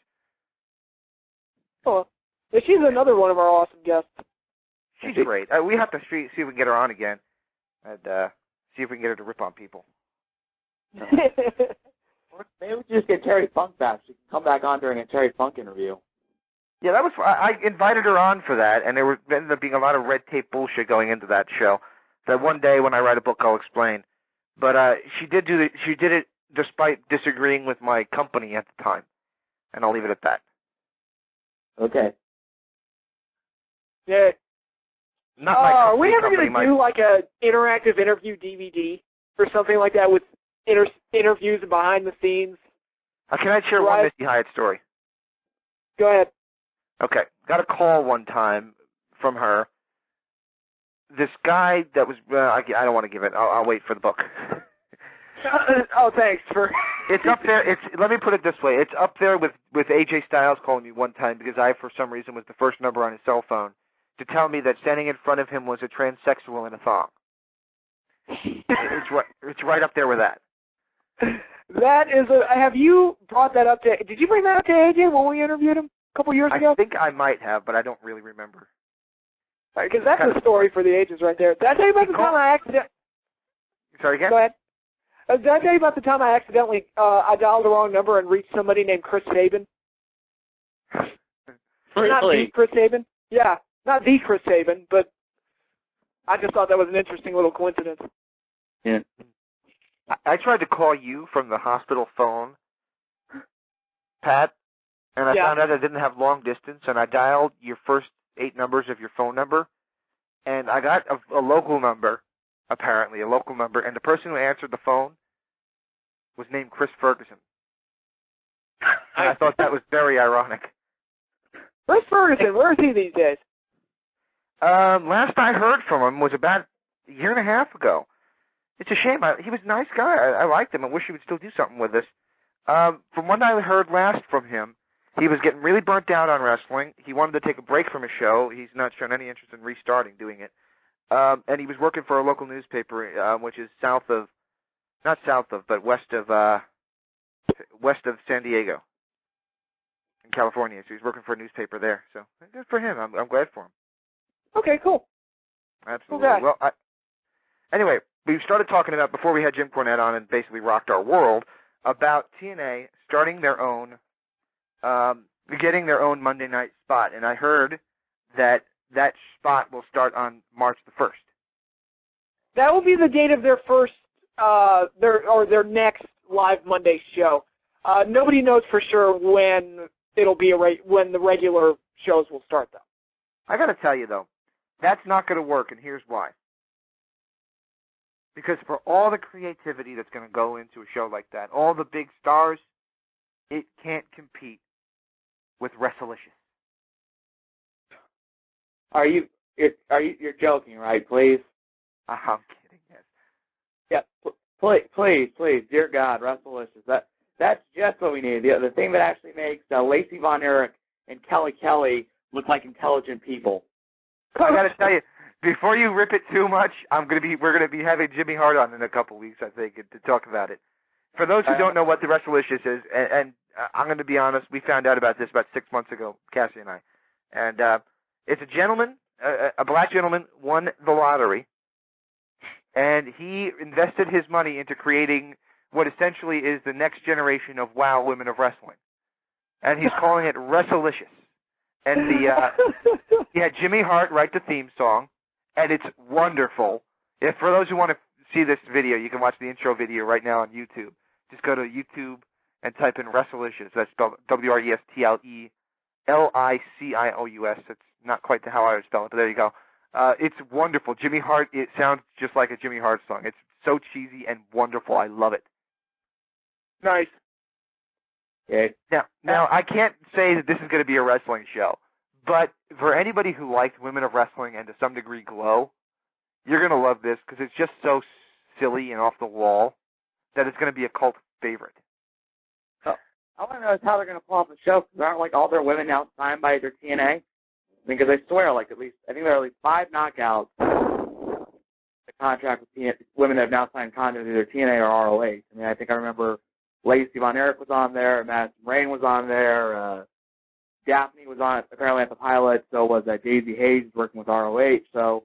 Oh, yeah, she's another one of our awesome guests. She's great. We have to see if we can get her on again, and see if we can get her to rip on people. Maybe we just get Terry Funk back. She can come back on during a Terry Funk interview. Yeah, that was. I invited her on for that, and there ended up being a lot of red tape bullshit going into that show. That one day when I write a book, I'll explain. But she did it despite disagreeing with my company at the time, and I'll leave it at that. Okay. Yeah. Not my company. Are we ever going to do like a interactive interview DVD or something like that with interviews and behind the scenes? Can I share one Missy Hyatt story? Go ahead. Okay. Got a call one time from her. This guy that was, I don't want to give it. I'll wait for the book. Oh, thanks for. It's up there. Let me put it this way. It's up there with AJ Styles calling me one time because I, for some reason, was the first number on his cell phone to tell me that standing in front of him was a transsexual in a thong. It's right up there with that. That is have you brought that up to? Did you bring that up to AJ when we interviewed him a couple years ago? I think I might have, but I don't really remember. Because that's a story for the ages right there. Did I tell you about the time I accidentally? Sorry, again? Go ahead. Did I tell you about the time I accidentally I dialed the wrong number and reached somebody named Chris Sabin? Really? Not the Chris Sabin. Yeah, not the Chris Sabin, but I just thought that was an interesting little coincidence. Yeah. I tried to call you from the hospital phone, Pat, and I found out I didn't have long distance, and I dialed your first 8 numbers of your phone number, and I got a local number, apparently, a local number, and the person who answered the phone was named Chris Ferguson. And I thought that was very ironic. Chris Ferguson, where is he these days? Last I heard from him was about a year and a half ago. It's a shame. He was a nice guy. I liked him. I wish he would still do something with us. From what I heard last from him, he was getting really burnt out on wrestling. He wanted to take a break from his show. He's not shown any interest in restarting doing it. And he was working for a local newspaper, which is west of San Diego in California. So he's working for a newspaper there. So good for him. I'm glad for him. Okay, cool. Absolutely. Okay. Well, anyway, we started talking about, before we had Jim Cornette on and basically rocked our world, about TNA starting their own, getting their own Monday night spot. And I heard that spot will start on March the 1st. That will be the date of their first, their next live Monday show. Nobody knows for sure when it'll be when the regular shows will start, though. I got to tell you, though, that's not going to work, and here's why. Because for all the creativity that's going to go into a show like that, all the big stars, it can't compete with Wrestlicious. You're joking, right? Please. I'm kidding. Yeah, Yes. please, dear God, Wrestlicious. That's just what we need. The thing that actually makes Lacey Von Erich and Kelly Kelly look like intelligent people. I got to tell you, before you rip it too much, we're gonna be having Jimmy Hart on in a couple weeks, I think, to talk about it. For those who don't know what the Wrestlicious is, and I'm going to be honest, we found out about this about 6 months ago, Cassie and I, and it's a gentleman, a black gentleman, won the lottery, and he invested his money into creating what essentially is the next generation of WOW Women of Wrestling, and he's calling it Wrestlicious. And he had Jimmy Hart write the theme song, and it's wonderful. For those who want to see this video, you can watch the intro video right now on YouTube. Just go to YouTube and type in Wrestlicious. That's spelled WRESTLELICIOUS. It's not quite how I would spell it, but there you go. It's wonderful. Jimmy Hart, it sounds just like a Jimmy Hart song. It's so cheesy and wonderful. I love it. Nice. Okay. Now, I can't say that this is going to be a wrestling show, but for anybody who likes Women of Wrestling and to some degree Glow, you're going to love this because it's just so silly and off the wall that it's going to be a cult favorite. I want to know how they're going to pull off the show, because aren't like all their women now signed by their TNA? I mean, because I swear, I think there are at least 5 knockouts. The contract with TNA, women that have now signed contracts with either TNA or ROH. I mean, I think I remember Lacey Von Erich was on there, Madison Rain was on there, Daphne was on it, apparently at the pilot, so was Daisy Hayes working with ROH. So,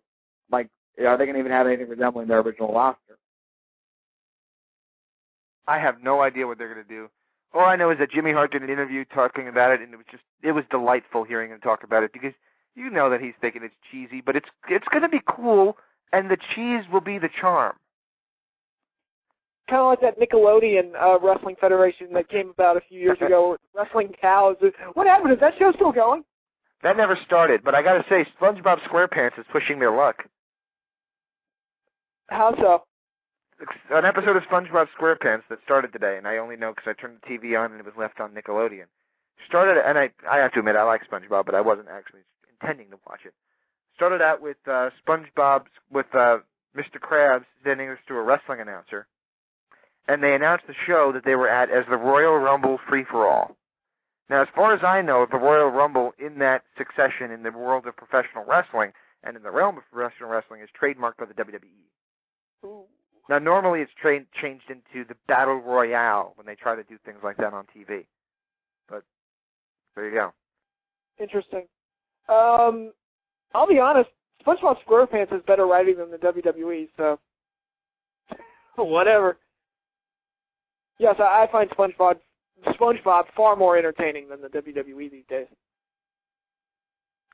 like, are they going to even have anything resembling their original roster? I have no idea what they're going to do. All I know is that Jimmy Hart did an interview talking about it, and it was delightful hearing him talk about it, because you know that he's thinking it's cheesy, but it's going to be cool, and the cheese will be the charm. Kind of like that Nickelodeon Wrestling Federation that came about a few years ago, Wrestling Cows. What happened? Is that show still going? That never started, but I got to say, SpongeBob SquarePants is pushing their luck. How so? An episode of SpongeBob SquarePants that started today, and I only know because I turned the TV on and it was left on Nickelodeon. Started, and I have to admit, I like SpongeBob, but I wasn't actually intending to watch it. Started out with SpongeBob, with Mr. Krabs sitting next to a wrestling announcer, and they announced the show that they were at as the Royal Rumble Free-for-All. Now, as far as I know, the Royal Rumble in that succession in the world of professional wrestling and in the realm of professional wrestling is trademarked by the WWE. Ooh. Now, normally it's changed into the Battle Royale when they try to do things like that on TV. But there you go. Interesting. I'll be honest, SpongeBob SquarePants is better writing than the WWE, so whatever. Yes, I find SpongeBob far more entertaining than the WWE these days.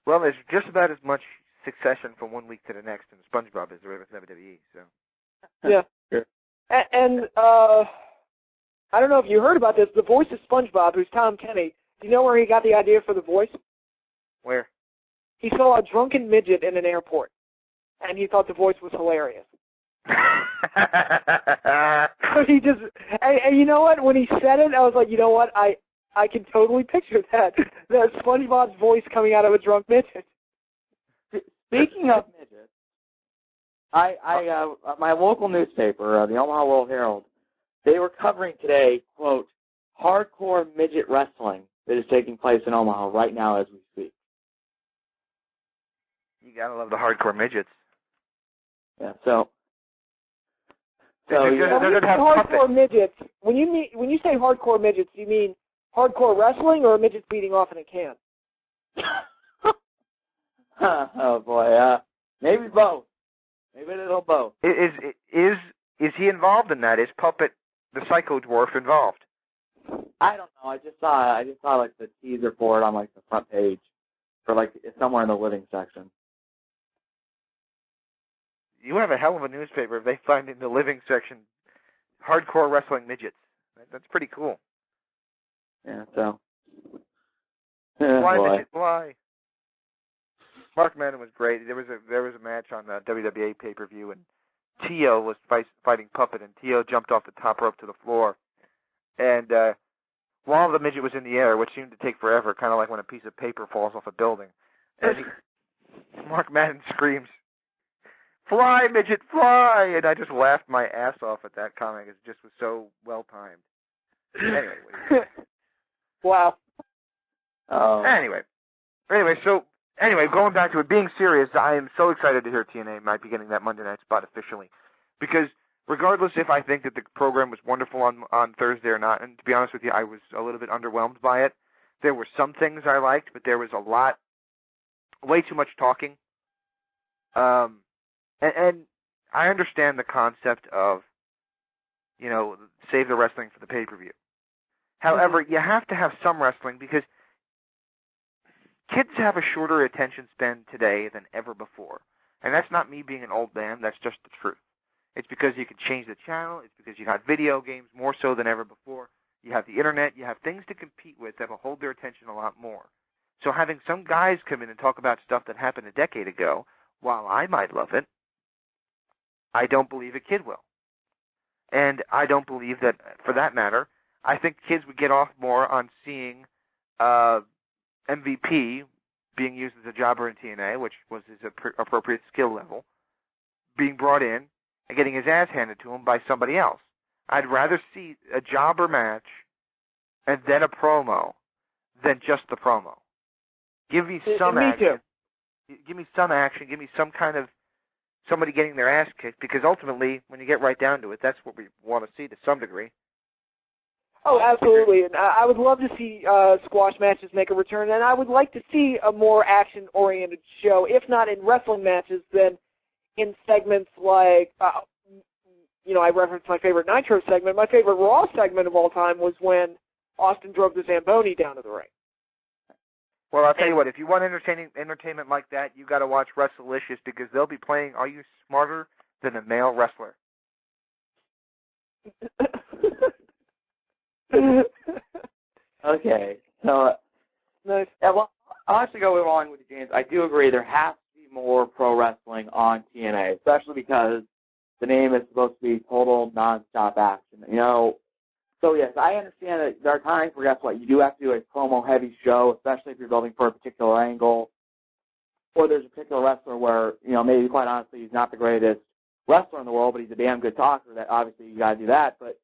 Well, there's just about as much succession from one week to the next in SpongeBob as there is with WWE, so. Yeah. Sure. And I don't know if you heard about this, the voice of SpongeBob, who's Tom Kenny, do you know where he got the idea for the voice? Where? He saw a drunken midget in an airport, and he thought the voice was hilarious. He just, and you know what? When he said it, I was like, you know what? I can totally picture that. That SpongeBob's voice coming out of a drunk midget. Speaking of midgets, my local newspaper, the Omaha World Herald, they were covering today, quote, hardcore midget wrestling that is taking place in Omaha right now as we speak. You gotta love the hardcore midgets. Yeah, so hardcore midgets. When you say hardcore midgets, do you mean hardcore wrestling or midgets beating off in a can? Oh boy, maybe both. Maybe a little both. Is he involved in that? Is Puppet the Psycho Dwarf involved? I don't know. I just saw like the teaser for it on like the front page, for like somewhere in the living section. You have a hell of a newspaper if they find in the living section hardcore wrestling midgets. That's pretty cool. Yeah, so. Fly, midget, fly. Mark Madden was great. There was a match on the WWE pay-per-view, and Tio was fighting Puppet, and Tio jumped off the top rope to the floor. And while the midget was in the air, which seemed to take forever, kind of like when a piece of paper falls off a building, and Mark Madden screams, "Fly, midget, fly!" And I just laughed my ass off at that comic. It just was so well-timed. Anyway. Wow. Anyway, going back to it, being serious, I am so excited to hear TNA might be getting that Monday night spot officially. Because regardless if I think that the program was wonderful on Thursday or not, and to be honest with you, I was a little bit underwhelmed by it. There were some things I liked, but there was way too much talking. And I understand the concept of, save the wrestling for the pay-per-view. However, you have to have some wrestling because kids have a shorter attention span today than ever before. And that's not me being an old man, that's just the truth. It's because you can change the channel, it's because you have video games more so than ever before. You have the internet, you have things to compete with that will hold their attention a lot more. So having some guys come in and talk about stuff that happened a decade ago, while I might love it, I don't believe a kid will. And I don't believe that, for that matter, I think kids would get off more on seeing MVP being used as a jobber in TNA, which was his appropriate skill level, being brought in and getting his ass handed to him by somebody else. I'd rather see a jobber match and then a promo than just the promo. Give me some action. Give me some action. Give me some kind of somebody getting their ass kicked, because ultimately, when you get right down to it, that's what we want to see to some degree. Oh, absolutely. And I would love to see squash matches make a return, and I would like to see a more action-oriented show, if not in wrestling matches, then in segments like, I referenced my favorite Nitro segment. My favorite Raw segment of all time was when Austin drove the Zamboni down to the ring. Well, I'll tell you what, if you want entertainment like that, you got to watch WrestleLicious, because they'll be playing Are You Smarter Than a Male Wrestler? Okay, so nice. Well, I'll actually go along with you, James. I do agree there has to be more pro wrestling on TNA, especially because the name is supposed to be total nonstop action. So yes, I understand that there are times where, guess what, you do have to do a promo-heavy show, especially if you're building for a particular angle, or there's a particular wrestler where, maybe quite honestly he's not the greatest wrestler in the world, but he's a damn good talker. That obviously you got to do that. But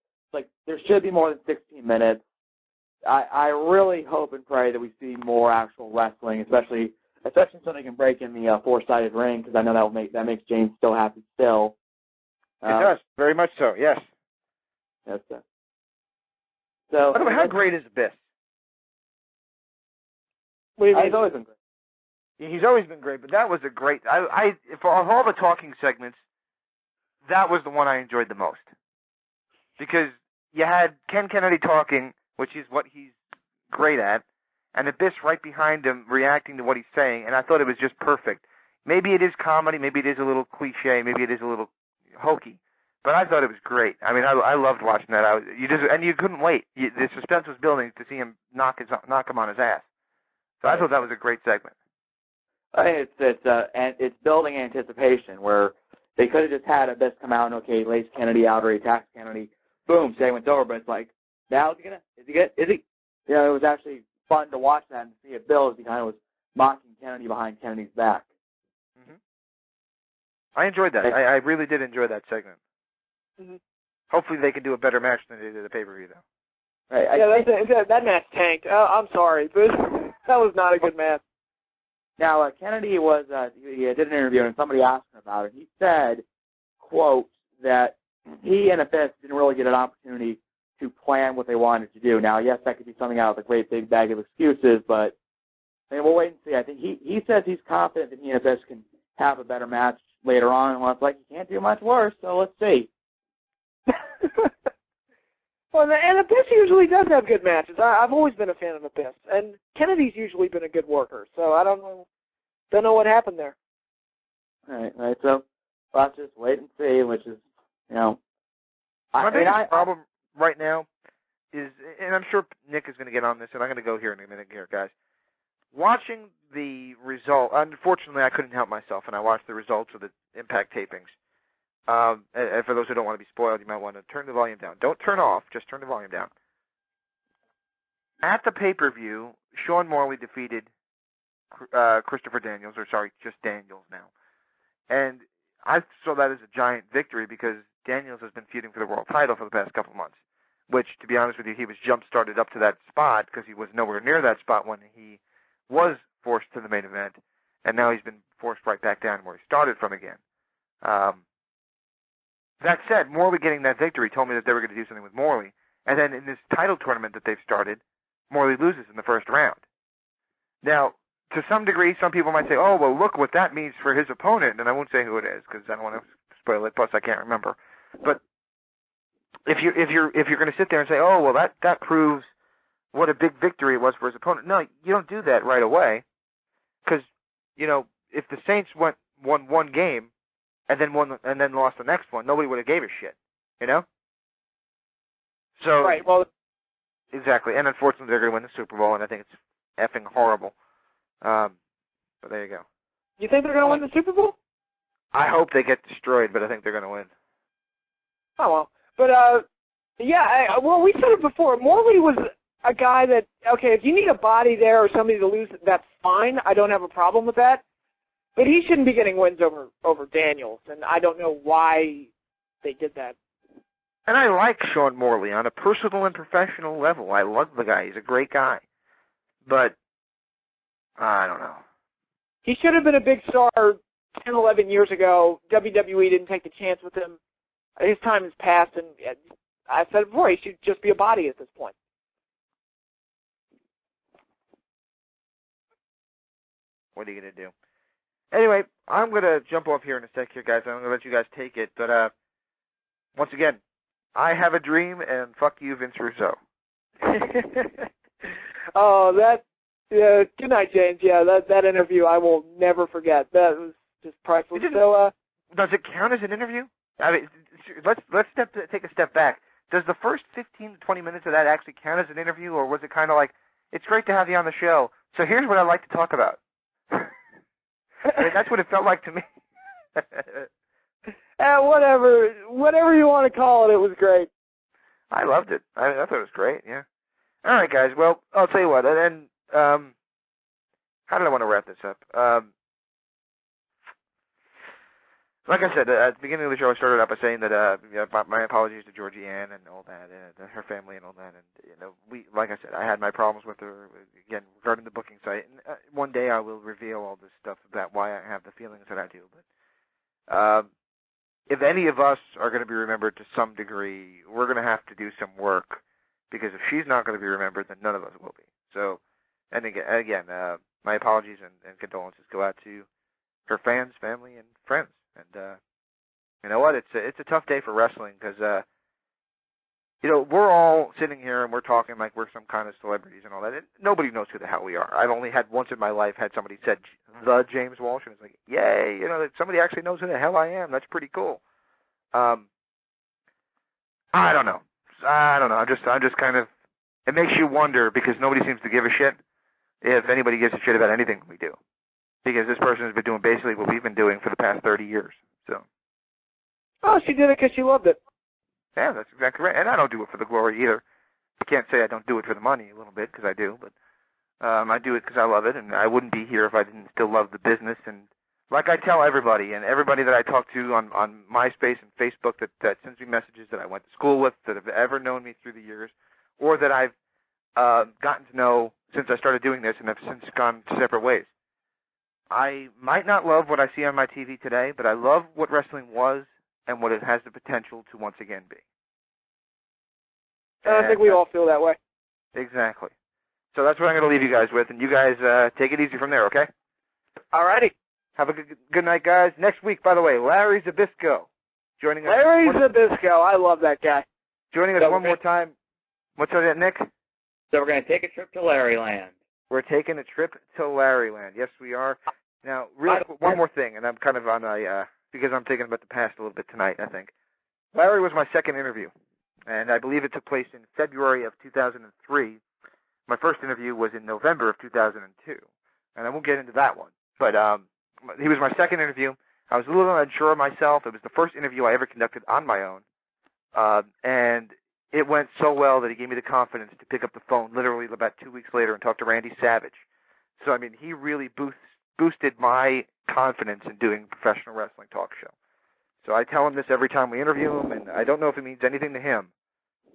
there should be more than 16 minutes. I really hope and pray that we see more actual wrestling, especially so they can break in the four-sided ring, because I know that makes James so happy still. It does, very much so. Yes. Yes, sir. So, by the way, how great is Abyss? He's always been great. He's always been great, but that was a great. Of all the talking segments, that was the one I enjoyed the most, because you had Ken Kennedy talking, which is what he's great at, and Abyss right behind him reacting to what he's saying, and I thought it was just perfect. Maybe it is comedy, maybe it is a little cliche, maybe it is a little hokey, but I thought it was great. I mean, I loved watching that. You couldn't wait. The suspense was building to see him knock him on his ass. So I thought that was a great segment. It's building anticipation, where they could have just had Abyss come out and, okay, lays Kennedy out or he attacks Kennedy. Boom, segment's over. But it's like, now is he good? Is he? You know, it was actually fun to watch that and see it build as he kind of was mocking Kennedy behind Kennedy's back. Mm-hmm. I enjoyed that. I really did enjoy that segment. Mm-hmm. Hopefully they can do a better match than they did at the pay-per-view, though. Right. Yeah, that match tanked. I'm sorry, but that was not a good match. Now, Kennedy was, he did an interview and somebody asked him about it. He said, quote, that he and Abyss didn't really get an opportunity to plan what they wanted to do. Now, yes, that could be something out of a great big bag of excuses, but I mean, we'll wait and see. I think he says he's confident that he and Abyss can have a better match later on, and it's like he can't do much worse, so let's see. Well, and Abyss usually does have good matches. I've always been a fan of Abyss, and Kennedy's usually been a good worker. So I don't know what happened there. Right. So let's just wait and see. Which is, you know, my biggest problem right now is, and I'm sure Nick is going to get on this, and I'm going to go here in a minute here, guys. Watching the result, unfortunately, I couldn't help myself, and I watched the results of the Impact tapings. And for those who don't want to be spoiled, you might want to turn the volume down. Don't turn off, just turn the volume down. At the pay-per-view, Sean Morley defeated Christopher Daniels, or sorry, just Daniels now. And I saw that as a giant victory because Daniels has been feuding for the world title for the past couple of months, which, to be honest with you, he was jump-started up to that spot because he was nowhere near that spot when he was forced to the main event, and now he's been forced right back down where he started from again. That said, Morley getting that victory told me that they were going to do something with Morley. And then in this title tournament that they've started, Morley loses in the first round. Now, to some degree, some people might say, oh, well, look what that means for his opponent. And I won't say who it is because I don't want to spoil it, plus I can't remember. But if you're going to sit there and say, oh, well, that proves what a big victory it was for his opponent. No, you don't do that right away. Because, you know, if the Saints won one game, and then lost the next one, nobody would have gave a shit, you know? So right, well, exactly, and unfortunately they're going to win the Super Bowl, and I think it's effing horrible. But there you go. You think they're going to win the Super Bowl? I hope they get destroyed, but I think they're going to win. Oh, well. But, well, we said it before. Morley was a guy that, okay, if you need a body there or somebody to lose, that's fine. I don't have a problem with that. But he shouldn't be getting wins over Daniels, and I don't know why they did that. And I like Sean Morley on a personal and professional level. I love the guy. He's a great guy. But, I don't know. He should have been a big star 10, 11 years ago. WWE didn't take the chance with him. His time has passed, and I said before, he should just be a body at this point. What are you going to do? Anyway, I'm going to jump off here in a sec here, guys. I'm going to let you guys take it. But once again, I have a dream, and fuck you, Vince Russo. Oh, good night, James. Yeah, that interview I will never forget. That was just priceless. So, does it count as an interview? I mean, let's take a step back. Does the first 15 to 20 minutes of that actually count as an interview, or was it kind of like, it's great to have you on the show, so here's what I'd like to talk about? I mean, that's what it felt like to me. Whatever you want to call it, it was great. I loved it. I thought it was great, yeah. All right, guys. Well, I'll tell you what. And how did I want to wrap this up? Like I said, at the beginning of the show, I started out by saying that my apologies to Georgie Ann and all that, and her family and all that. And like I said, I had my problems with her again regarding the booking site. And one day I will reveal all this stuff about why I have the feelings that I do. But if any of us are going to be remembered to some degree, we're going to have to do some work, because if she's not going to be remembered, then none of us will be. So, and again, my apologies and condolences go out to her fans, family, and friends. And you know what? It's a tough day for wrestling because we're all sitting here and we're talking like we're some kind of celebrities and all that. And nobody knows who the hell we are. I've only had once in my life had somebody said the James Walsh, and it's like, yay, that somebody actually knows who the hell I am. That's pretty cool. I don't know. I'm just kind of. It makes you wonder because nobody seems to give a shit if anybody gives a shit about anything we do. Because this person has been doing basically what we've been doing for the past 30 years. So, Oh, she did it because she loved it. Yeah, that's exactly right. And I don't do it for the glory either. I can't say I don't do it for the money a little bit, because I do, but I do it because I love it, and I wouldn't be here if I didn't still love the business. And like I tell everybody, and everybody that I talk to on MySpace and Facebook that sends me messages that I went to school with, that have ever known me through the years, or that I've gotten to know since I started doing this and have since gone separate ways. I might not love what I see on my TV today, but I love what wrestling was and what it has the potential to once again be. I think we all feel that way. Exactly. So that's what I'm going to leave you guys with, and you guys take it easy from there, okay? All righty. Have a good night, guys. Next week, by the way, Larry Zbyszko joining us. Larry Zbyszko. I love that guy. Joining us one more time. What's that, Nick? So we're going to take a trip to Larryland. We're taking a trip to Larryland. Yes, we are. Now, one more thing, and I'm kind of on a, because I'm thinking about the past a little bit tonight, I think. Larry was my second interview, and I believe it took place in February of 2003. My first interview was in November of 2002, and I won't get into that one. But he was my second interview. I was a little unsure of myself. It was the first interview I ever conducted on my own, and it went so well that he gave me the confidence to pick up the phone literally about 2 weeks later and talk to Randy Savage. So, I mean, he really boosted my confidence in doing a professional wrestling talk show. So I tell him this every time we interview him, and I don't know if it means anything to him,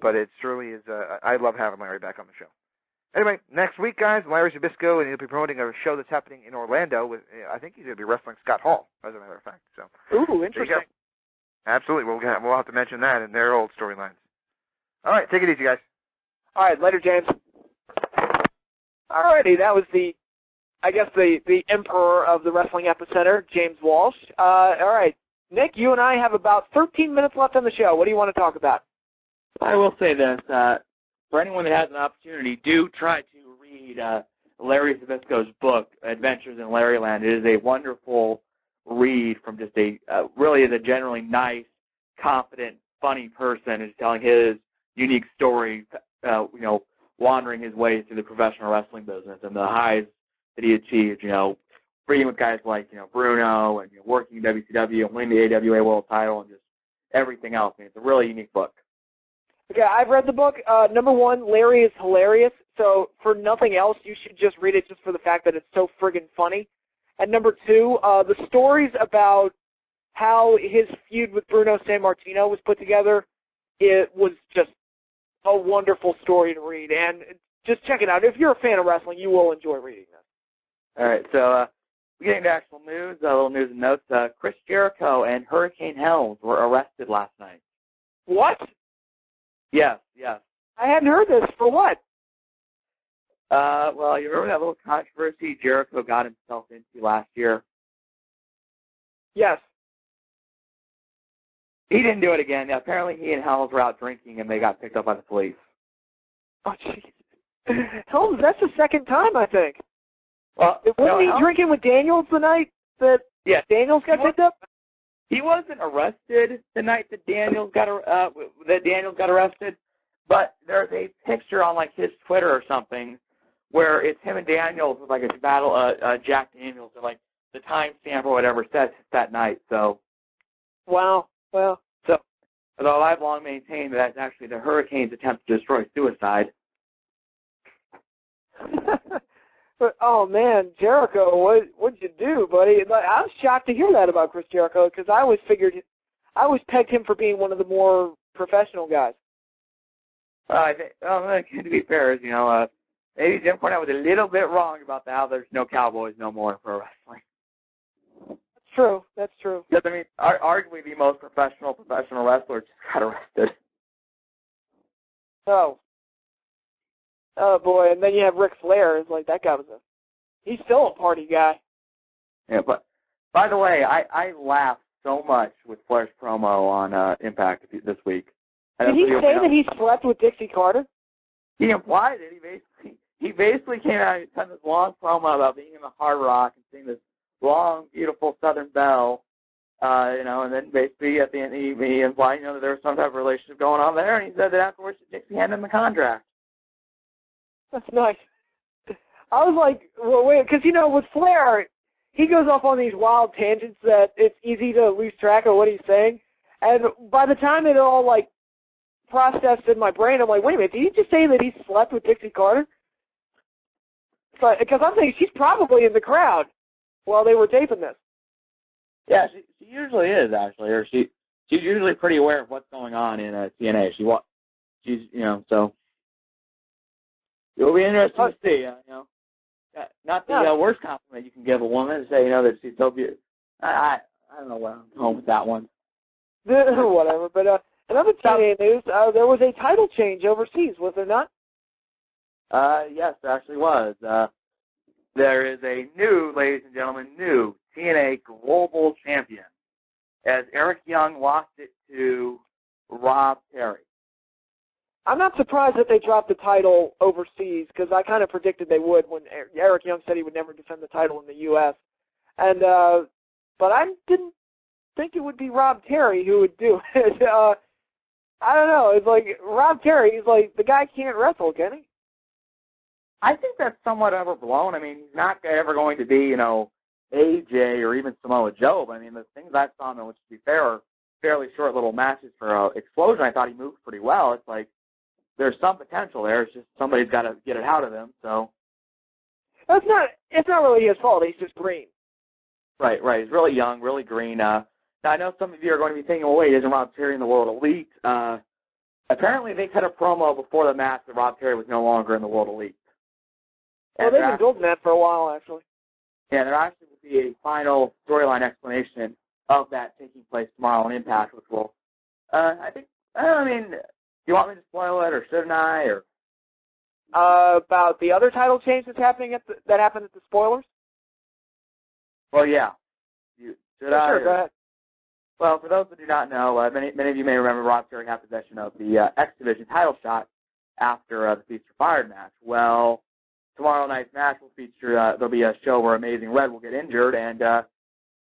but it surely is. I love having Larry back on the show. Anyway, next week, guys, Larry Zbyszko, and he'll be promoting a show that's happening in Orlando. With I think he's going to be wrestling Scott Hall, as a matter of fact. So, ooh, interesting. Absolutely. We'll have to mention that in their old storylines. All right, take it easy, guys. All right, later, James. All righty, that was the emperor of the Wrestling Epicenter, James Walsh. All right, Nick, you and I have about 13 minutes left on the show. What do you want to talk about? I will say this. For anyone that has an opportunity, do try to read Larry Zbyszko's book, Adventures in Larryland. It is a wonderful read from just really is a generally nice, confident, funny person who's telling his unique story, wandering his way through the professional wrestling business and the highs that he achieved, being with guys like, Bruno and working in WCW and winning the AWA World title and just everything else. I mean, it's a really unique book. Okay, I've read the book. Number one, Larry is hilarious. So for nothing else, you should just read it just for the fact that it's so friggin' funny. And number two, the stories about how his feud with Bruno Sammartino was put together, it was just a wonderful story to read. And just check it out. If you're a fan of wrestling, you will enjoy reading this. All right, so getting to actual news, a little news and notes. Chris Jericho and Hurricane Helms were arrested last night. What? Yes. I hadn't heard this. For what? Well, you remember that little controversy Jericho got himself into last year? Yes. He didn't do it again. Apparently he and Helms were out drinking and they got picked up by the police. Oh, jeez. Helms, that's the second time, I think. Well, wasn't he drinking with Daniels the night that Daniels got picked up? He wasn't arrested the night that Daniels got arrested, but there's a picture on like his Twitter or something where it's him and Daniels with like a battle, Jack Daniels, and like the timestamp or whatever says that night. So, wow. Well, so although I've long maintained that that's actually the Hurricane's attempt to destroy suicide. But, oh, man, Jericho, what'd you do, buddy? I was shocked to hear that about Chris Jericho because I always pegged him for being one of the more professional guys. To be fair, maybe Jim Cornette was a little bit wrong about how there's no Cowboys no more in pro wrestling. That's true. Because, I mean, arguably the most professional wrestler just got arrested. Oh, boy, and then you have Ric Flair. It's like that guy he's still a party guy. Yeah, but by the way, I laughed so much with Flair's promo on Impact this week. Did he say that he slept with Dixie Carter? He implied it. He basically came out and done this long promo about being in the Hard Rock and seeing this long, beautiful Southern Belle, and then basically at the end he implied, that there was some type of relationship going on there, and he said that afterwards Dixie handed him the contract. That's nice. I was like, well, wait, because, with Flair, he goes off on these wild tangents that it's easy to lose track of what he's saying. And by the time it all, like, processed in my brain, I'm like, wait a minute, did he just say that he slept with Dixie Carter? Because I'm thinking she's probably in the crowd while they were taping this. Yeah, she usually is, actually, or she's usually pretty aware of what's going on in TNA. She's so it'll be interesting to see. Not the worst compliment you can give a woman to say that she's so beautiful. I don't know where I'm going with that one. Whatever, but another TNA news, there was a title change overseas, was there not? Yes, there actually was. There is a new, ladies and gentlemen, new TNA Global Champion, as Eric Young lost it to Rob Terry. I'm not surprised that they dropped the title overseas, because I kind of predicted they would when Eric Young said he would never defend the title in the U.S. And but I didn't think it would be Rob Terry who would do it. I don't know. It's like Rob Terry. He's like, the guy can't wrestle, can he? I think that's somewhat overblown. I mean, he's not ever going to be, AJ or even Samoa Joe. But, I mean, the things I saw him in, which to be fair, are fairly short little matches for Explosion, I thought he moved pretty well. It's like there's some potential there. It's just somebody's got to get it out of him. So it's not really his fault. He's just green. Right. He's really young, really green. Now, I know some of you are going to be thinking, well, wait, isn't Rob Terry in the World Elite? Apparently, they cut a promo before the match that Rob Terry was no longer in the World Elite. Well, they've been building that for a while, actually. Yeah, there actually will be a final storyline explanation of that taking place tomorrow on Impact, which will, do you want me to spoil it, or shouldn't I, or? About the other title change that happened at the Spoilers? Well, yeah. Should I? Sure, go ahead. Well, for those that do not know, many of you may remember Rob Terry had possession of the X Division title shot after the Feast or Fired match. Well, tomorrow night's match will feature, there'll be a show where Amazing Red will get injured, and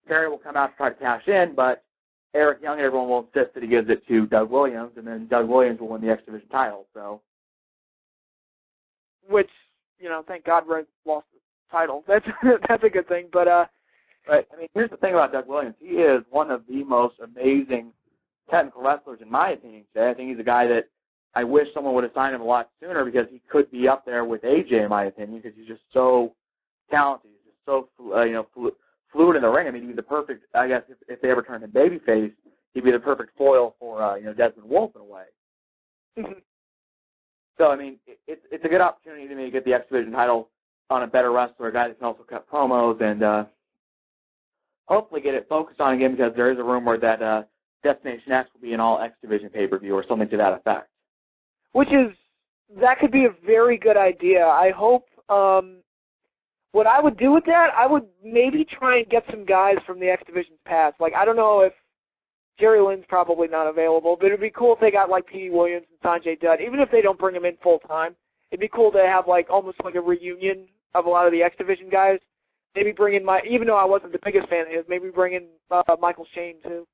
Terry will come out to try to cash in, but Eric Young and everyone will insist that he gives it to Doug Williams, and then Doug Williams will win the X Division title. So, which, thank God Red lost the title. That's a good thing, but right. I mean, here's the thing about Doug Williams. He is one of the most amazing technical wrestlers, in my opinion, today. I think he's a guy that I wish someone would have signed him a lot sooner, because he could be up there with AJ, in my opinion, because he's just so talented. He's just so, fluid in the ring. I mean, he'd be the perfect, I guess, if they ever turned him babyface, he'd be the perfect foil for, Desmond Wolfe in a way. Mm-hmm. So, I mean, it's a good opportunity to me to get the X Division title on a better wrestler, a guy that can also cut promos, and hopefully get it focused on again, because there is a rumor that Destination X will be an all X Division pay-per-view or something to that effect. That could be a very good idea. I hope, what I would do with that, I would maybe try and get some guys from the X Division's past. Like, I don't know if Jerry Lynn's probably not available, but it'd be cool if they got, like, P.D. Williams and Sanjay Dutt. Even if they don't bring him in full-time, it'd be cool to have, like, almost like a reunion of a lot of the X Division guys. Maybe bring in even though I wasn't the biggest fan of his, maybe bring in Michael Shane, too.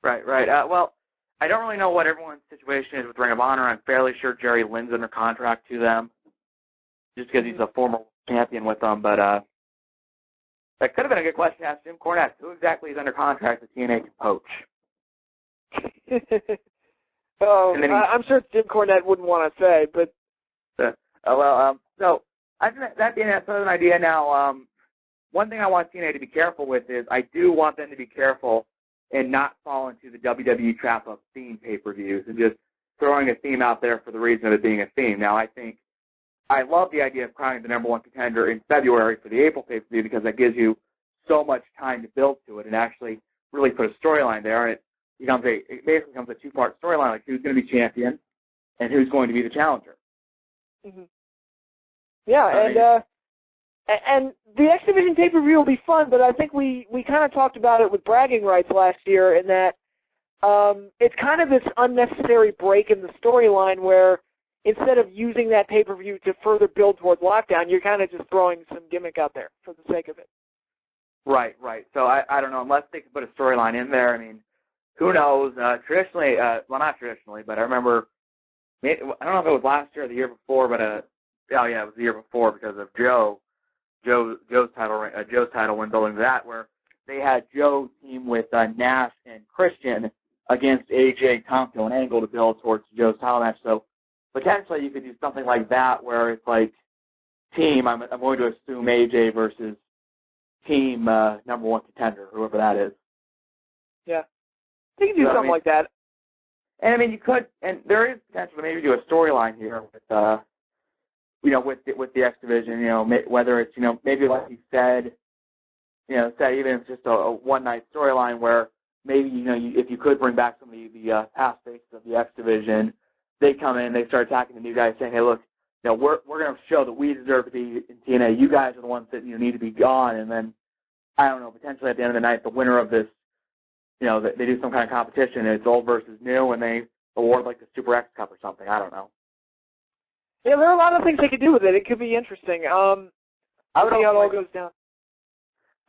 Right. Well, I don't really know what everyone's situation is with Ring of Honor. I'm fairly sure Jerry Lynn's under contract to them, just because he's a former champion with them. But that could have been a good question to ask Jim Cornette. Who exactly is under contract that TNA can poach? I'm sure Jim Cornette wouldn't want to say, but... So that being an idea now, one thing I want TNA to be careful with is I do want them to be careful and not fall into the WWE trap of theme pay-per-views and just throwing a theme out there for the reason of it being a theme. Now, I love the idea of crowning the number one contender in February for the April pay-per-view, because that gives you so much time to build to it and actually really put a storyline there. And it basically becomes a two-part storyline, like who's going to be champion and who's going to be the challenger. Mm-hmm. Yeah, and the X Division pay-per-view will be fun, but I think we kind of talked about it with bragging rights last year, in that it's kind of this unnecessary break in the storyline where instead of using that pay-per-view to further build towards Lockdown, you're kind of just throwing some gimmick out there for the sake of it. Right. So I don't know, unless they can put a storyline in there. I mean, who knows? Traditionally, well, not traditionally, but I remember, I don't know if it was last year or the year before, but it was the year before because of Joe's title win building to that, where they had Joe team with Nash and Christian against AJ Tomko, an angle to build towards Joe's title match. So potentially you could do something like that where it's like team, I'm going to assume AJ versus team number one contender, whoever that is. Yeah. You can do something like that. And I mean, you could, and there is potential to maybe do a storyline here with, with the X Division. Whether it's maybe like you said, even if it's just a one night storyline where maybe if you could bring back some of the past faces of the X Division, they come in, they start attacking the new guys, saying, hey, look, we're going to show that we deserve to be in TNA. You guys are the ones that need to be gone, and then I don't know, potentially at the end of the night, the winner of this. They do some kind of competition, and it's old versus new, and they award like the Super X Cup or something. I don't know. Yeah, there are a lot of things they could do with it. It could be interesting. I would see how it all goes down.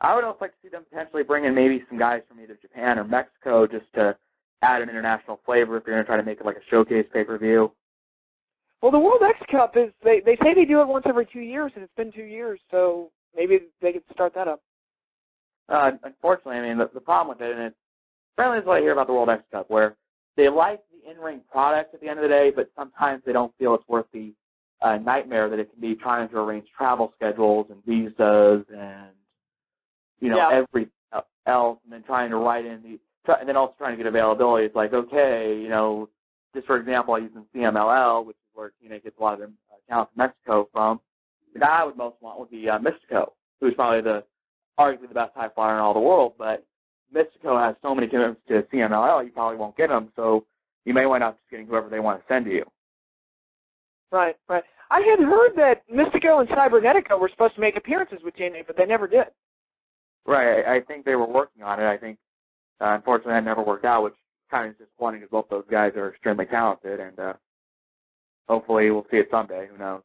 I would also like to see them potentially bring in maybe some guys from either Japan or Mexico just to add an international flavor if you're going to try to make it like a showcase pay-per-view. Well, the World X Cup is, they say they do it once every 2 years, and it's been 2 years, so maybe they could start that up. Unfortunately, I mean, the problem with it, and it's apparently that's what I hear about the World X Cup, where they like the in-ring product at the end of the day, but sometimes they don't feel it's worth the nightmare that it can be trying to arrange travel schedules and visas and, everything else, and then trying to write in and then also trying to get availability. It's like, okay, just for example, I use in CMLL, which is where TNA gets a lot of their talent from Mexico from. The guy I would most want would be Mystico, who's probably arguably the best high flyer in all the world, but Mystico has so many commitments to CMLL, you probably won't get them, so you may wind up just getting whoever they want to send to you. Right. I had heard that Mystico and Cybernetico were supposed to make appearances with TNA, but they never did. Right. I think they were working on it. I think, unfortunately, that never worked out, which kind of is disappointing because both those guys are extremely talented, and hopefully we'll see it someday. Who knows?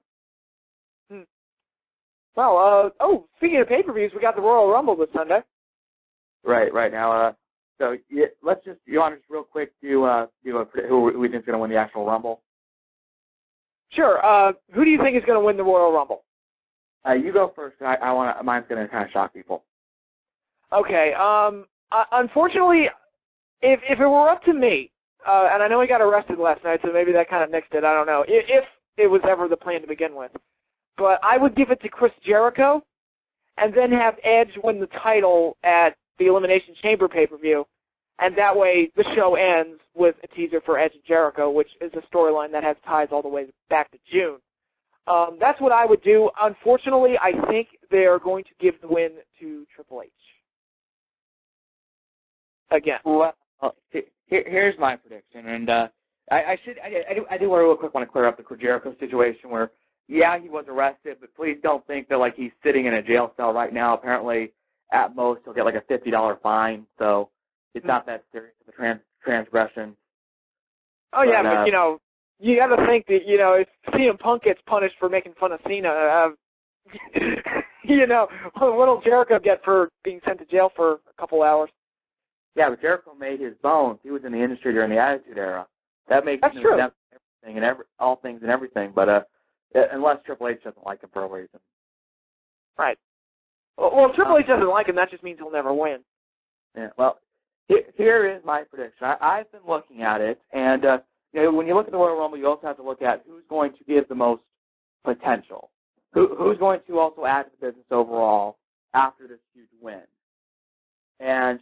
Well, speaking of pay-per-views, we got the Royal Rumble this Sunday. Right now. So let's just, you want to just real quick do who we think is going to win the actual Rumble? Sure. Who do you think is going to win the Royal Rumble? You go first. Mine's going to kind of shock people. Okay. Unfortunately, if it were up to me, and I know he got arrested last night, so maybe that kind of nixed it. I don't know. If it was ever the plan to begin with. But I would give it to Chris Jericho and then have Edge win the title at the Elimination Chamber pay-per-view. And that way the show ends with a teaser for Edge and Jericho, which is a storyline that has ties all the way back to June. That's what I would do. Unfortunately, I think they are going to give the win to Triple H. Again. Well, here's my prediction, and I do real quick want to clear up the Jericho situation where, yeah, he was arrested, but please don't think that like he's sitting in a jail cell right now. Apparently, at most, he'll get like a $50 fine, so it's not that serious of a transgression. Oh yeah, but you got to think that if CM Punk gets punished for making fun of Cena, what will Jericho get for being sent to jail for a couple hours? Yeah, but Jericho made his bones. He was in the industry during the Attitude Era. That makes That's true. Everything and all things and everything. But unless Triple H doesn't like him for a reason. Right. Well, if Triple H doesn't like him, that just means he'll never win. Yeah. Well, here is my prediction. I've been looking at it, and when you look at the Royal Rumble, you also have to look at who's going to give the most potential. Who's going to also add to the business overall after this huge win. And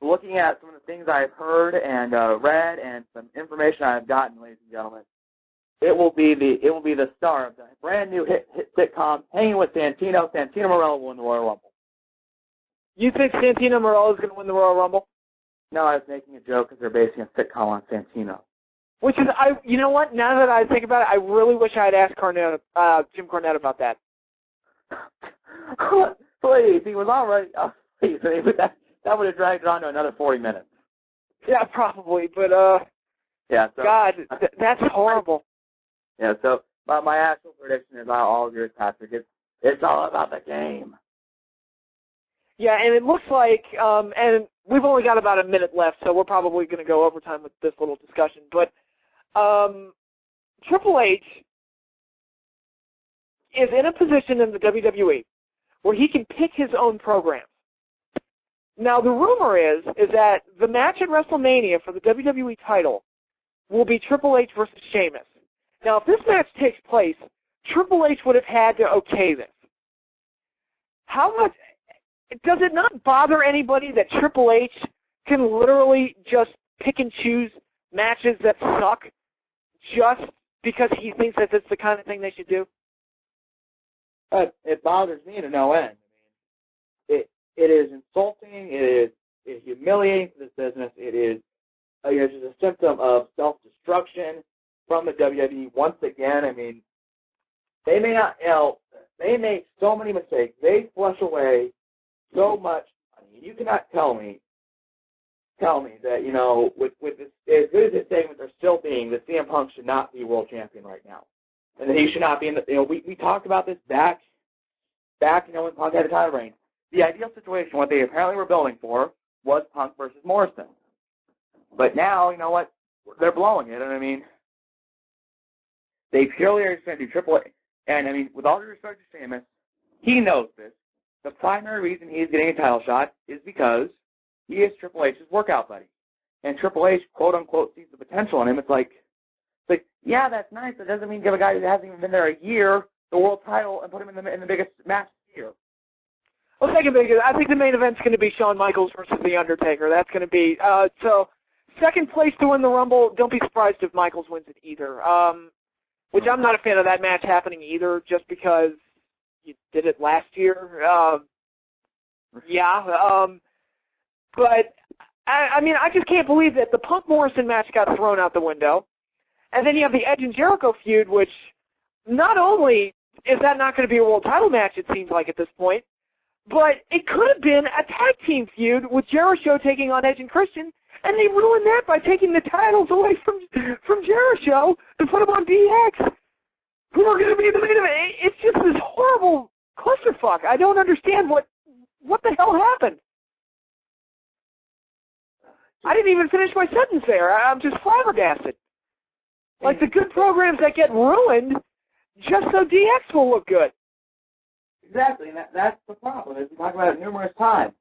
looking at some of the things I've heard and read and some information I've gotten, ladies and gentlemen, it will be the star of the brand new hit sitcom, Hanging with Santino. Santino Marella will win the Royal Rumble. You think Santino Marella is going to win the Royal Rumble? No, I was making a joke because they're basing a sitcom on Santino. Which is, you know what? Now that I think about it, I really wish I had asked Jim Cornette about that. Please, he was already. Oh, please, that would have dragged it on to another 40 minutes. Yeah, probably, but yeah. So, God, that's horrible. Yeah. So my actual prediction is all of yours, Patrick. It's all about the game. Yeah, and it looks like, and we've only got about a minute left, so we're probably going to go overtime with this little discussion. But Triple H is in a position in the WWE where he can pick his own programs. Now, the rumor is that the match at WrestleMania for the WWE title will be Triple H versus Sheamus. Now, if this match takes place, Triple H would have had to okay this. How much does it not bother anybody that Triple H can literally just pick and choose matches that suck just because he thinks that it's the kind of thing they should do? It bothers me to no end. I mean, it is insulting. It is humiliating to this business. It is just a symptom of self-destruction from the WWE. Once again, I mean, they may not, they make so many mistakes. They flush away so much money. You cannot tell me that, with this, as good as his segments are still being, that CM Punk should not be world champion right now. And that he should not be in the, we talked about this back, when Punk had a title reign. The ideal situation, what they apparently were building for, was Punk versus Morrison. But now, you know what? They're blowing it. And I mean, they purely are just going to do Triple H. And I mean, with all due respect to Sheamus, he knows this. The primary reason he's getting a title shot is because he is Triple H's workout buddy. And Triple H, quote unquote, sees the potential in him. It's like, yeah, that's nice. That doesn't mean give a guy who hasn't even been there a year the world title and put him in the biggest match here. Well, I think the main event's going to be Shawn Michaels versus The Undertaker. That's going to be so. Second place to win the Rumble. Don't be surprised if Michaels wins it either. Which I'm not a fan of that match happening either, just because you did it last year. But I mean, I just can't believe that the Punk Morrison match got thrown out the window, and then you have the Edge and Jericho feud, which not only is that not going to be a world title match, it seems like at this point, but it could have been a tag team feud with Jericho taking on Edge and Christian, and they ruined that by taking the titles away from Jericho to put them on DX, who are going to be the main event. It's just this horrible clusterfuck. I don't understand what the hell happened. I didn't even finish my sentence there. I'm just flabbergasted. Like the good programs that get ruined just so DX will look good. Exactly, and that's the problem. As we talked about it numerous times,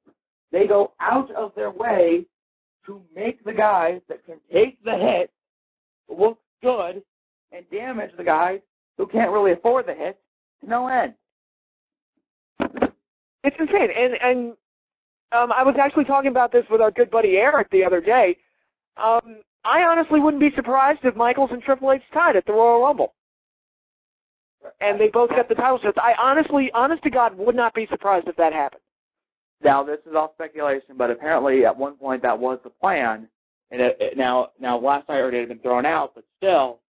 they go out of their way to make the guys that can take the hit look good and damage the guys who can't really afford the hit to no end. It's insane. And I was actually talking about this with our good buddy Eric the other day. I honestly wouldn't be surprised if Michaels and Triple H tied at the Royal Rumble. And they both got the title shots. I honestly, honest to God, would not be surprised if that happened. Now, this is all speculation, but apparently at one point that was the plan. And now last I heard it had been thrown out, but still,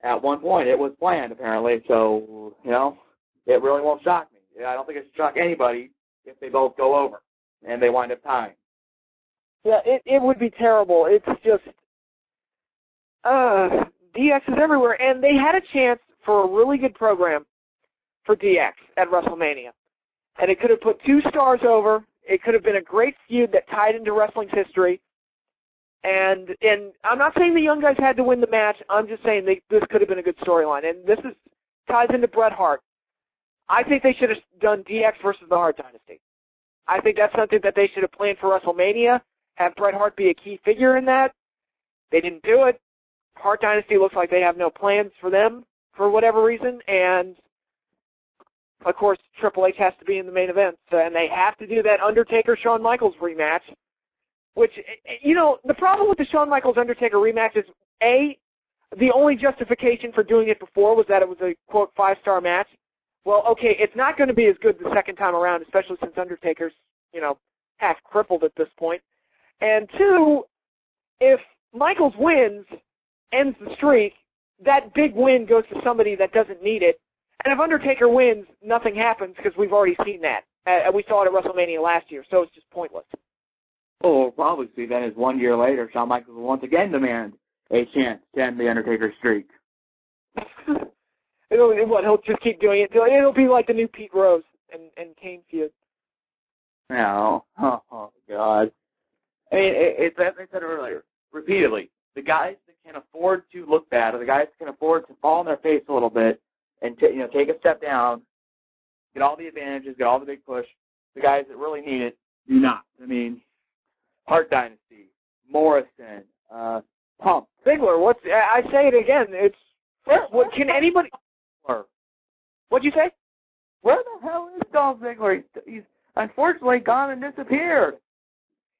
at one point it was planned, apparently. So, it really won't shock me. I don't think it should shock anybody if they both go over and they wind up tying. Yeah, it would be terrible. It's just, DX is everywhere. And they had a chance for a really good program for DX at WrestleMania. And it could have put 2 stars over. It could have been a great feud that tied into wrestling's history. And I'm not saying the young guys had to win the match. I'm just saying this could have been a good storyline. And this ties into Bret Hart. I think they should have done DX versus the Hart Dynasty. I think that's something that they should have planned for WrestleMania, have Bret Hart be a key figure in that. They didn't do it. Hart Dynasty looks like they have no plans for them for whatever reason. And, of course, Triple H has to be in the main event. And they have to do that Undertaker-Shawn Michaels rematch, which, the problem with the Shawn Michaels-Undertaker rematch is, A, the only justification for doing it before was that it was a, quote, 5-star match. Well, okay, it's not going to be as good the second time around, especially since Undertaker's, half crippled at this point. And 2, if Michaels wins, ends the streak, that big win goes to somebody that doesn't need it. And if Undertaker wins, nothing happens because we've already seen that. We saw it at WrestleMania last year, so it's just pointless. Well, we'll probably see then is 1 year later, Shawn Michaels will once again demand a chance to end the Undertaker streak. He'll just keep doing it. It'll be like the new Pete Rose and Kane feud. No. Oh, God. I mean, it's as I said earlier, repeatedly, the guys that can afford to look bad, or the guys that can afford to fall on their face a little bit and take a step down, get all the advantages, get all the big push, the guys that really need it do not. I mean, Hart Dynasty, Morrison, Pump. Ziggler, I say it again, it's, what, can anybody, what'd you say? Where the hell is Dolph Ziggler? He's unfortunately gone and disappeared.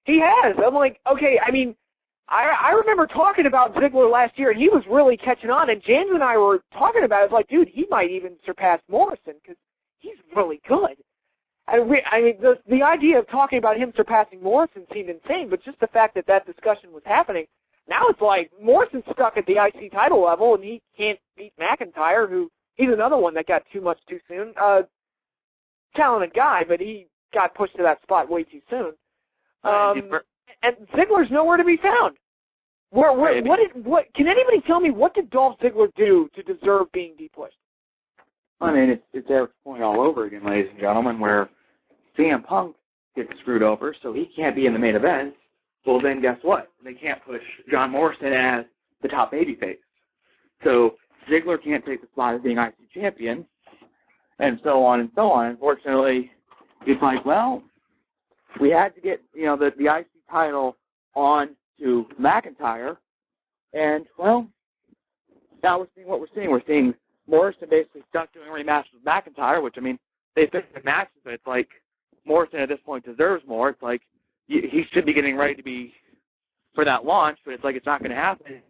He has. I'm like, okay, I mean, I remember talking about Ziggler last year, and he was really catching on, and James and I were talking about it. It's like, dude, he might even surpass Morrison because he's really good. I mean, the idea of talking about him surpassing Morrison seemed insane, but just the fact that that discussion was happening, now it's like Morrison's stuck at the IC title level, and he can't beat McIntyre, who he's another one that got too much too soon. Talented guy, but he got pushed to that spot way too soon. And Ziggler's nowhere to be found. What can anybody tell me, what did Dolph Ziggler do to deserve being depushed? I mean, it's Eric's point all over again, ladies and gentlemen, where CM Punk gets screwed over, so he can't be in the main event. Well, then guess what? They can't push John Morrison as the top babyface. So Ziggler can't take the spot as being IC champion, and so on and so on. Unfortunately, it's like, well, we had to get, the IC title on to McIntyre, and, well, now we're seeing what we're seeing. We're seeing Morrison basically stuck doing rematches with McIntyre, which, I mean, they fixed the matches, but it's like Morrison at this point deserves more. It's like he should be getting ready to be for that launch, but it's like it's not going to happen.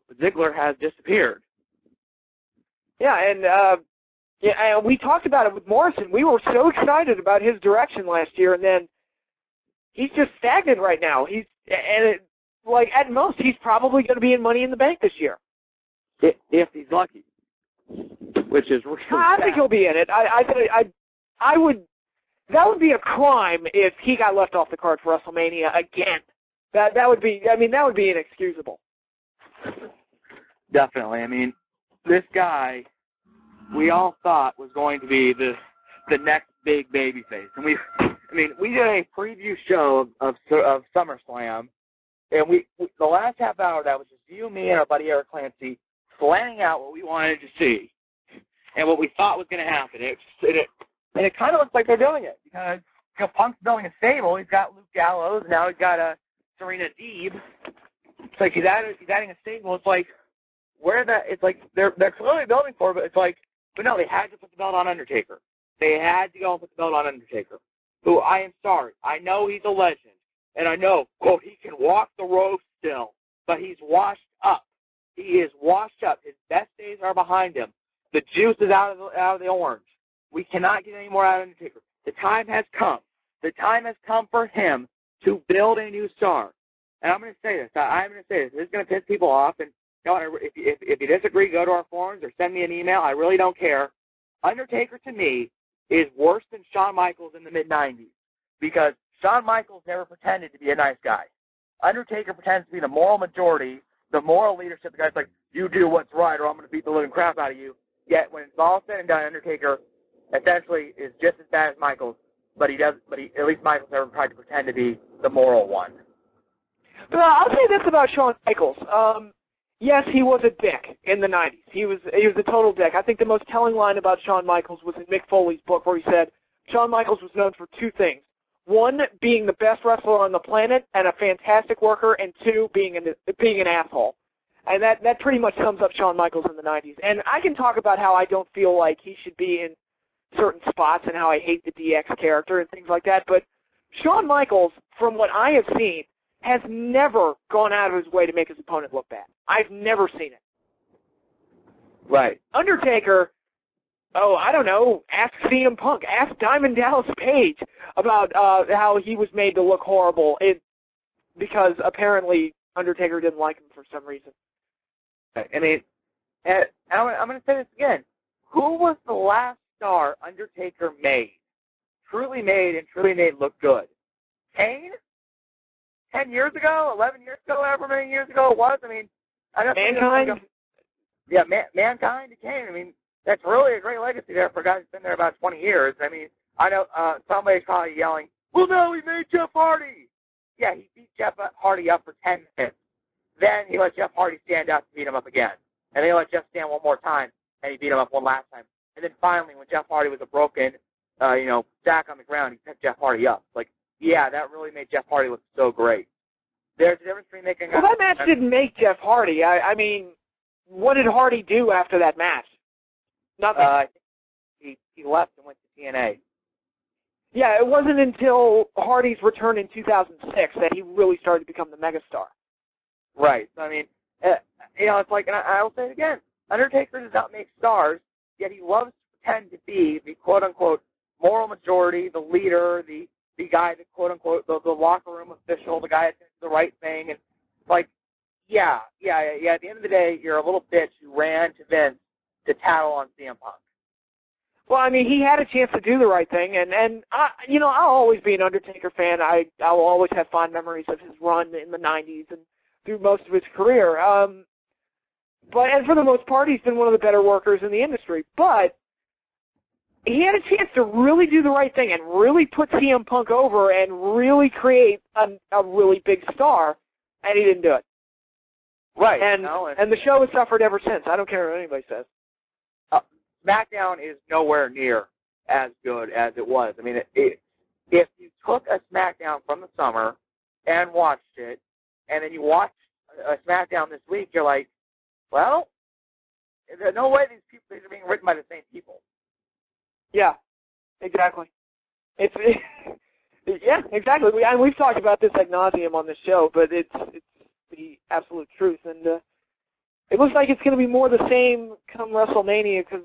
But Ziggler has disappeared. Yeah, and we talked about it with Morrison. We were so excited about his direction last year, and then he's just stagnant right now. At most, he's probably going to be in Money in the Bank this year. If he's lucky, which is really I think he'll be in it. I would. That would be a crime if he got left off the card for WrestleMania again. That would be. I mean, that would be inexcusable. Definitely. I mean, this guy, we all thought was going to be the next big babyface, and we did a preview show of SummerSlam, and the last half hour that was just you, me, and our buddy Eric Clancy planning out what we wanted to see and what we thought was going to happen. And it kind of looks like they're doing it because Punk's building a stable. He's got Luke Gallows, and now he's got Serena Deeb. It's like he's adding a stable. It's like it's like they're clearly building for it, but it's like, but no, they had to put the belt on Undertaker. They had to go and put the belt on Undertaker, who, I am sorry, I know he's a legend, and I know, quote, he can walk the road still, but he's washed up. He is washed up. His best days are behind him. The juice is out of the orange. We cannot get any more out of Undertaker. The time has come. The time has come for him to build a new star. And I'm going to say this. This is going to piss people off. And if you disagree, go to our forums or send me an email. I really don't care. Undertaker, to me, is worse than Shawn Michaels in the mid-'90s because Shawn Michaels never pretended to be a nice guy. Undertaker pretends to be the moral majority, the moral leadership. The guy's like, you do what's right or I'm going to beat the living crap out of you. Yet when it's all said and done, Undertaker essentially is just as bad as Michaels, but at least Michaels never tried to pretend to be the moral one. Well, I'll say this about Shawn Michaels. Yes, he was a dick in the 90s. He was a total dick. I think the most telling line about Shawn Michaels was in Mick Foley's book where he said Shawn Michaels was known for two things. One, being the best wrestler on the planet and a fantastic worker, and two, being an asshole. And that pretty much sums up Shawn Michaels in the 90s. And I can talk about how I don't feel like he should be in certain spots and how I hate the DX character and things like that, but Shawn Michaels, from what I have seen, has never gone out of his way to make his opponent look bad. I've never seen it. Right. Undertaker, I don't know, ask CM Punk, ask Diamond Dallas Page about how he was made to look horrible because apparently Undertaker didn't like him for some reason. I mean, I'm going to say this again. Who was the last star Undertaker truly made look good? Kane? 10 years ago, 11 years ago, however many years ago it was? I mean, I don't Mankind? Yeah, Mankind to Kane. I memean, that's really a great legacy there for a guy who's been there about 20 years. I mean, I know somebody's probably yelling, well, no, he made Jeff Hardy. Yeah, he beat Jeff Hardy up for 10 minutes. Then he let Jeff Hardy stand up and beat him up again. And then he let Jeff stand one more time, and he beat him up one last time. And then finally, when Jeff Hardy was a broken, sack on the ground, he picked Jeff Hardy up. Like, yeah, that really made Jeff Hardy look so great. There's a difference between making. Well, that match didn't make Jeff Hardy. I mean, what did Hardy do after that match? Nothing. He left and went to TNA. Yeah, it wasn't until Hardy's return in 2006 that he really started to become the megastar. Right. So, I mean, it's like, and I'll say it again, Undertaker does not make stars, yet he loves to pretend to be the quote-unquote moral majority, the leader, the guy that quote-unquote, the locker room official, the guy that's doing the right thing. And like, yeah, at the end of the day, you're a little bitch who ran to Vince to tattle on CM Punk. Well, I mean, he had a chance to do the right thing, and I'll always be an Undertaker fan. I'll always have fond memories of his run in the 90s and through most of his career. But for the most part, he's been one of the better workers in the industry. But he had a chance to really do the right thing and really put CM Punk over and really create a really big star, and he didn't do it. Right. And the show has suffered ever since. I don't care what anybody says. SmackDown is nowhere near as good as it was. I mean, if you took a SmackDown from the summer and watched it, and then you watch a SmackDown this week, you're like, well, there's no way these are being written by the same people. Yeah, exactly. Yeah, exactly. We've talked about this ad nauseum on the show, but it's the absolute truth, and it looks like it's going to be more the same come WrestleMania because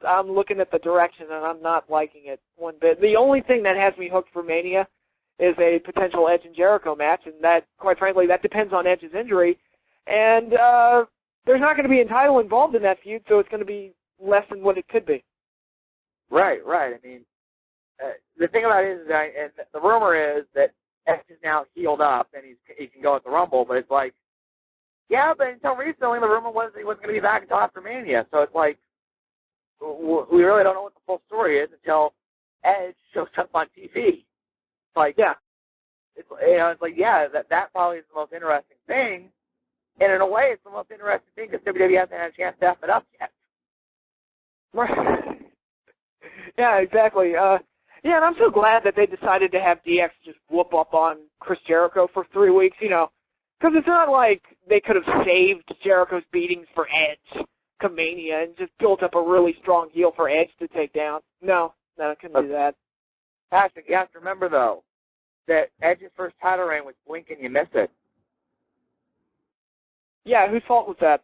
I'm looking at the direction and I'm not liking it one bit. The only thing that has me hooked for Mania is a potential Edge and Jericho match, and that, quite frankly, that depends on Edge's injury. And there's not going to be a title involved in that feud, so it's going to be less than what it could be. Right. I mean, the thing about it is that, and the rumor is that Edge is now healed up and he can go at the Rumble, but it's like, yeah, but until recently, the rumor was that he wasn't going to be back until after Mania. So it's like, we really don't know what the full story is until Edge shows up on TV. It's like, yeah, it's like, yeah, that probably is the most interesting thing. And in a way, it's the most interesting thing because WWE hasn't had a chance to F it up yet. Right. Yeah, exactly. Yeah, and I'm so glad that they decided to have DX just whoop up on Chris Jericho for 3 weeks, because it's not like they could have saved Jericho's beatings for Edge come Mania and just built up a really strong heel for Edge to take down. No, I couldn't do that. Patrick, you have to remember, though, that Edge's first title reign was blink and you miss it. Yeah, whose fault was that?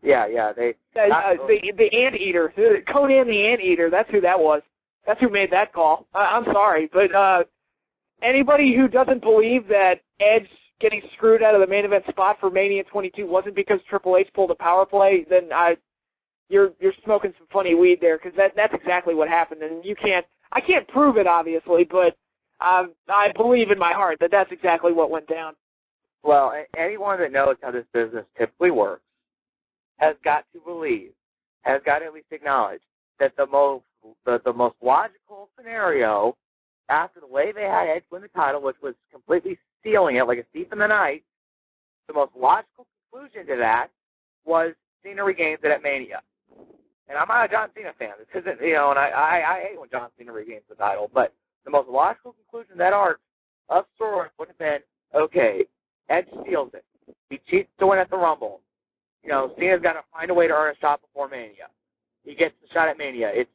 Yeah, the Anteater, Conan the Anteater. That's who that was. That's who made that call. I'm sorry, but anybody who doesn't believe that Edge getting screwed out of the main event spot for Mania 22 wasn't because Triple H pulled a power play, then you're smoking some funny weed there, because that's exactly what happened, and I can't prove it obviously, but I believe in my heart that that's exactly what went down. Well, anyone that knows how this business typically works has got to believe, has got to at least acknowledge that the most logical scenario after the way they had Edge win the title, which was completely stealing it like a thief in the night, the most logical conclusion to that was Cena regains it at Mania. And I'm not a John Cena fan. This isn't, and I hate when John Cena regains the title, but the most logical conclusion to that arc of story would have been, okay, Edge steals it. He cheats to win at the Rumble. Cena's got to find a way to earn a shot before Mania. He gets the shot at Mania. It's,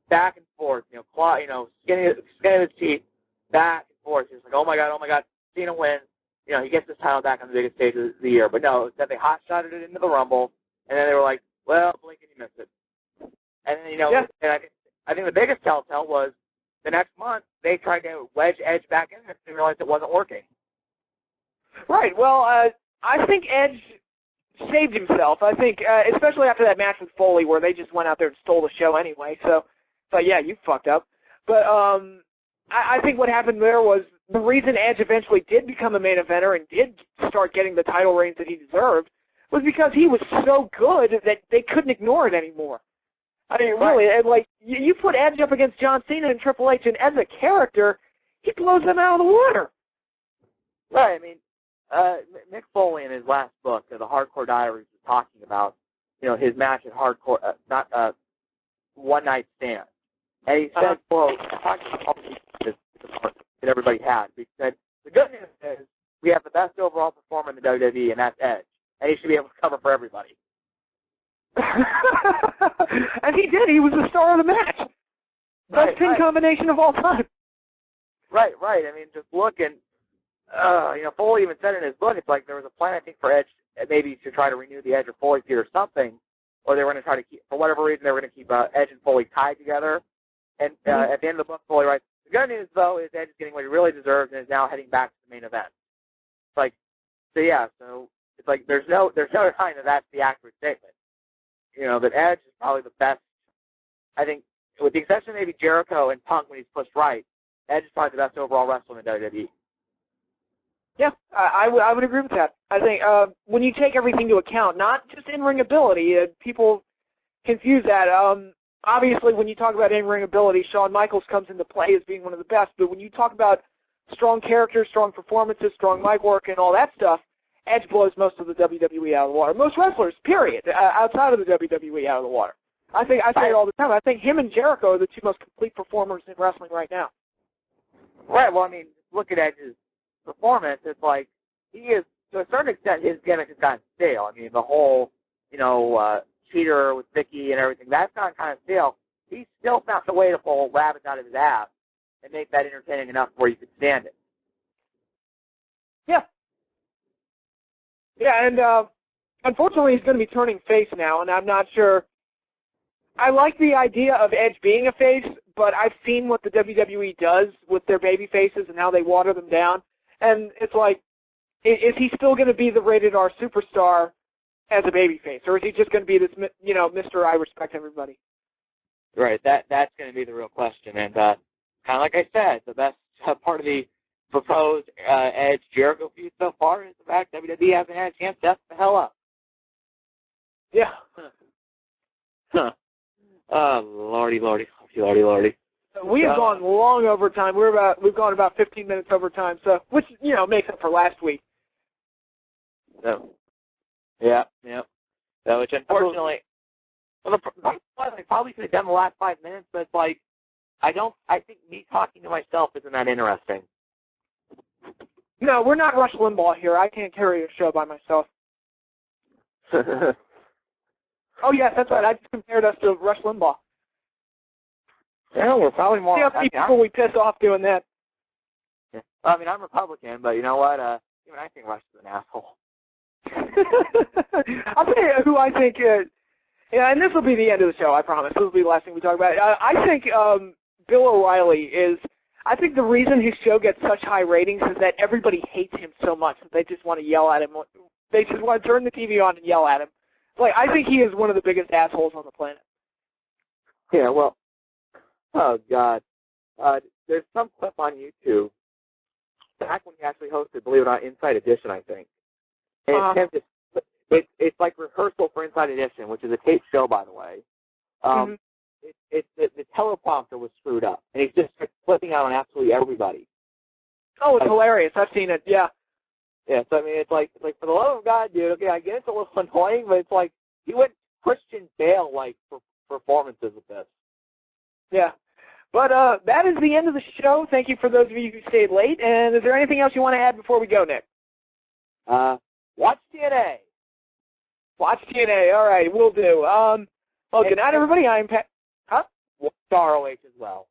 back and forth, skinning his teeth, back and forth. It's like, oh my God, Cena wins. He gets his title back on the biggest stage of the year. But no, instead they hot-shotted it into the Rumble, and then they were like, well, blink and you missed it. And then, yeah. And I think the biggest telltale was the next month they tried to wedge Edge back in there and realized it wasn't working. Right. Well, I think Edge saved himself. I think, especially after that match with Foley where they just went out there and stole the show anyway. So yeah, you fucked up. But I think what happened there was the reason Edge eventually did become a main eventer and did start getting the title reigns that he deserved was because he was so good that they couldn't ignore it anymore. I mean, really, like, you put Edge up against John Cena and Triple H, and as a character, he blows them out of the water. Right, I mean, Mick Foley in his last book, The Hardcore Diaries, was talking about, his match at Hardcore, not One Night Stand. And he said, well, talking about that everybody had. Because the good news is we have the best overall performer in the WWE, and that's Edge. And he should be able to cover for everybody. And he did. He was the star of the match. Best pin combination of all time. Right. I mean, just look, and Foley even said in his book, it's like there was a plan, I think, for Edge maybe to try to renew the Edge or Foley feud or something, or they were going to try to keep, for whatever reason, they were going to keep Edge and Foley tied together. And at the end of the book, Foley writes, the good news, though, is Edge is getting what he really deserves and is now heading back to the main event. It's like, so it's like there's no sign that that's the accurate statement. That Edge is probably the best, I think, with the exception of maybe Jericho and Punk when he's pushed right, Edge is probably the best overall wrestler in the WWE. Yeah, I would agree with that. I think when you take everything into account, not just in-ring ability, people confuse that. Obviously, when you talk about in-ring ability, Shawn Michaels comes into play as being one of the best, but when you talk about strong character, strong performances, strong mic work, and all that stuff, Edge blows most of the WWE out of the water. Most wrestlers, period, outside of the WWE out of the water. I say it all the time. I think him and Jericho are the two most complete performers in wrestling right now. Right. Well, I mean, look at Edge's performance. It's like he is, to a certain extent, his gimmick has gotten stale. I mean, the whole, cheater with Vicky and everything, that's gotten kind of stale. He still found a way to pull rabbits out of his ass and make that entertaining enough where you could stand it. Yeah. Yeah, and unfortunately he's going to be turning face now, and I'm not sure. I like the idea of Edge being a face, but I've seen what the WWE does with their baby faces and how they water them down, and it's like, is he still going to be the rated R superstar as a baby face, or is he just going to be this, Mr. I respect everybody? Right, that's going to be the real question, and kind of like I said, the best part of the proposed Edge-Jericho feud so far is the fact WWE hasn't had a chance to F the hell up. Yeah. Huh. Oh, lordy. We have gone long over time. We've gone about 15 minutes over time, so which makes up for last week. So, yeah. So, which unfortunately, they probably could have done the last 5 minutes, but it's like I think me talking to myself isn't that interesting. No, we're not Rush Limbaugh here. I can't carry a show by myself. Oh, yes, that's right. I just compared us to Rush Limbaugh. Yeah, we're probably more... See how many people we piss off doing that. Yeah. I mean, I'm Republican, but you know what? Even I think Rush is an asshole. I'll tell you who I think... and this will be the end of the show, I promise. This will be the last thing we talk about. I think Bill O'Reilly is... I think the reason his show gets such high ratings is that everybody hates him so much that they just want to yell at him. They just want to turn the TV on and yell at him. Like, I think he is one of the biggest assholes on the planet. Yeah, well, oh, God. There's some clip on YouTube back when he actually hosted, believe it or not, Inside Edition, I think. And it's like rehearsal for Inside Edition, which is a taped show, by the way. The teleprompter was screwed up, and he's just flipping out on absolutely everybody. Oh, it's hilarious. I've seen it, yeah. Yeah, so I mean, it's like for the love of God, dude. Okay, I get it's a little annoying, but it's like he went Christian Bale like for performances with this. Yeah, but that is the end of the show. Thank you for those of you who stayed late. And is there anything else you want to add before we go, Nick? Watch TNA. Watch TNA. All right, we'll do. Well, good night, everybody. I'm Pat. Huh? Watch ROH as well.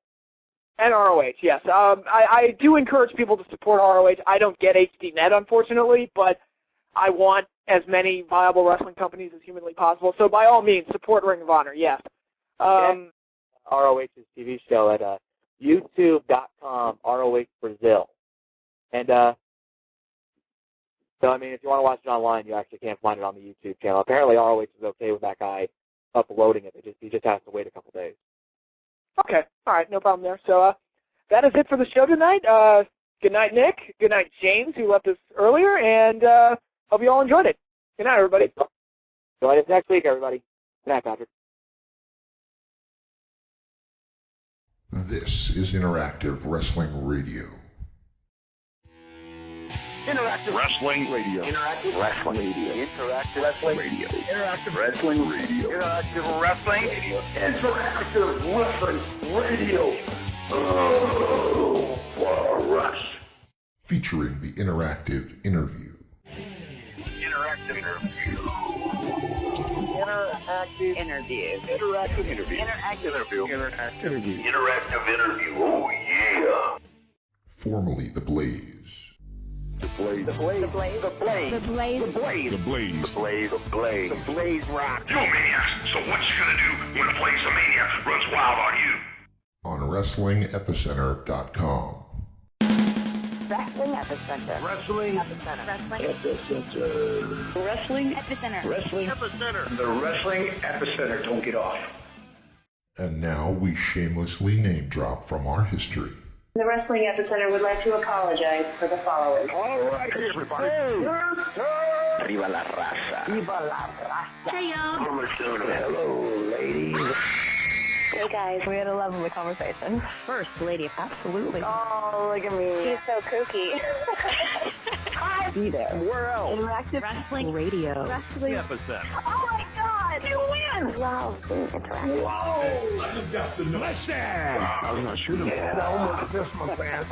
And ROH, yes. I do encourage people to support ROH. I don't get HDNet, unfortunately, but I want as many viable wrestling companies as humanly possible. So by all means, support Ring of Honor, yes. ROH's TV show at youtube.com, ROH Brazil. And so, I mean, if you want to watch it online, you actually can't find it on the YouTube channel. Apparently ROH is okay with that guy uploading it. He just has to wait a couple days. Okay. All right. No problem there. So that is it for the show tonight. Good night, Nick. Good night, James, who left us earlier. And hope you all enjoyed it. Good night, everybody. Join us next week, everybody. Good night, Patrick. This is Interactive Wrestling Radio. Interactive Wrestling Radio. Interactive Wrestling Radio. Interactive Wrestling Radio. Interactive Wrestling Radio. Interactive Wrestling Radio. Interactive Wrestling Radio. Oh, all right. featuring the interactive interview. Interactive interview. Interactive interview. Interactive interview. Interactive interview. Interactive interview. Interactive interview. Oh yeah. Formerly The Blaze. The Blaze. The Blaze. The Blaze. The Blaze. The Blaze. The Blaze. The Blaze. The Blaze. The Blaze. The Blaze rock. Yo, maniacs, so what you gonna do when the Blaze of Maniacs runs wild on you? On WrestlingEpicenter.com. Wrestling Epicenter. Wrestling Epicenter. Wrestling Epicenter. Wrestling Epicenter. Wrestling Epicenter. The Wrestling Epicenter. Don't get off. And now we shamelessly name drop from our history. The Wrestling Epicenter would like to apologize for the following. All right, everybody. Viva la raza. Viva la raza. Hey, y'all. Hello, ladies. Hey, guys. We had a lovely conversation. First lady. Absolutely. Oh, look at me. She's so kooky. Be there. Where else? Interactive Wrestling Radio. Wrestling Epicenter. Oh, my God. You win. Wow. Being interactive. Whoa. I just got some listen. I was gonna shoot him. Yeah, I almost missed my man.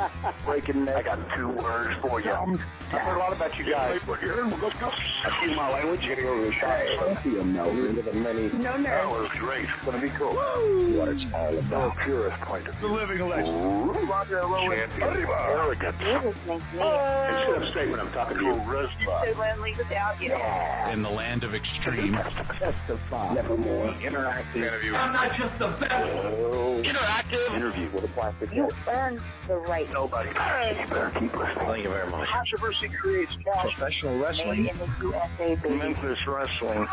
Breaking neck. I got 2 words for you. I've heard a lot about you guys. I see my language. You're gonna go to the shop. Plenty of no. Into the many. No nerves. That was great. It's gonna be cool. Woo. What it's all about. The purest point of view. The living legend. Champion. Arrogant. Jesus makes me. Instead of saying when I'm talking to you, So lonely without you. In the land of extreme. testify. Nevermore. Interactive interview. I'm not just the best. Interactive interview with a plastic You head. earned the right. Nobody. You better keep listening. Thank you very much. Controversy creates cash. Professional wrestling. Made in the USA, baby. Memphis wrestling.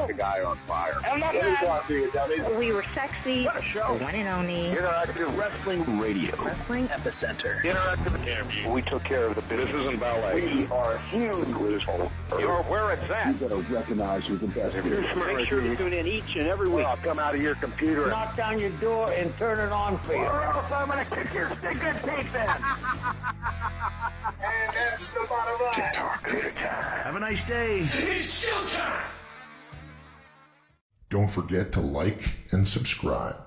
The guy on fire. I'm not bad. We were sexy. What a show. One and only. Interactive Wrestling Radio. Wrestling Epicenter. Interactive interview. We took care of the business in ballet. We are huge with this whole. You're where it's at. You gotta recognize who's the best. If you're smart, make sure you tune in each and every week. I'll come out of your computer, knock down your door, and turn it on for you. Or else I'm gonna kick your stinking teeth in. And that's the bottom line. Have a nice day. It's showtime. Don't forget to like and subscribe.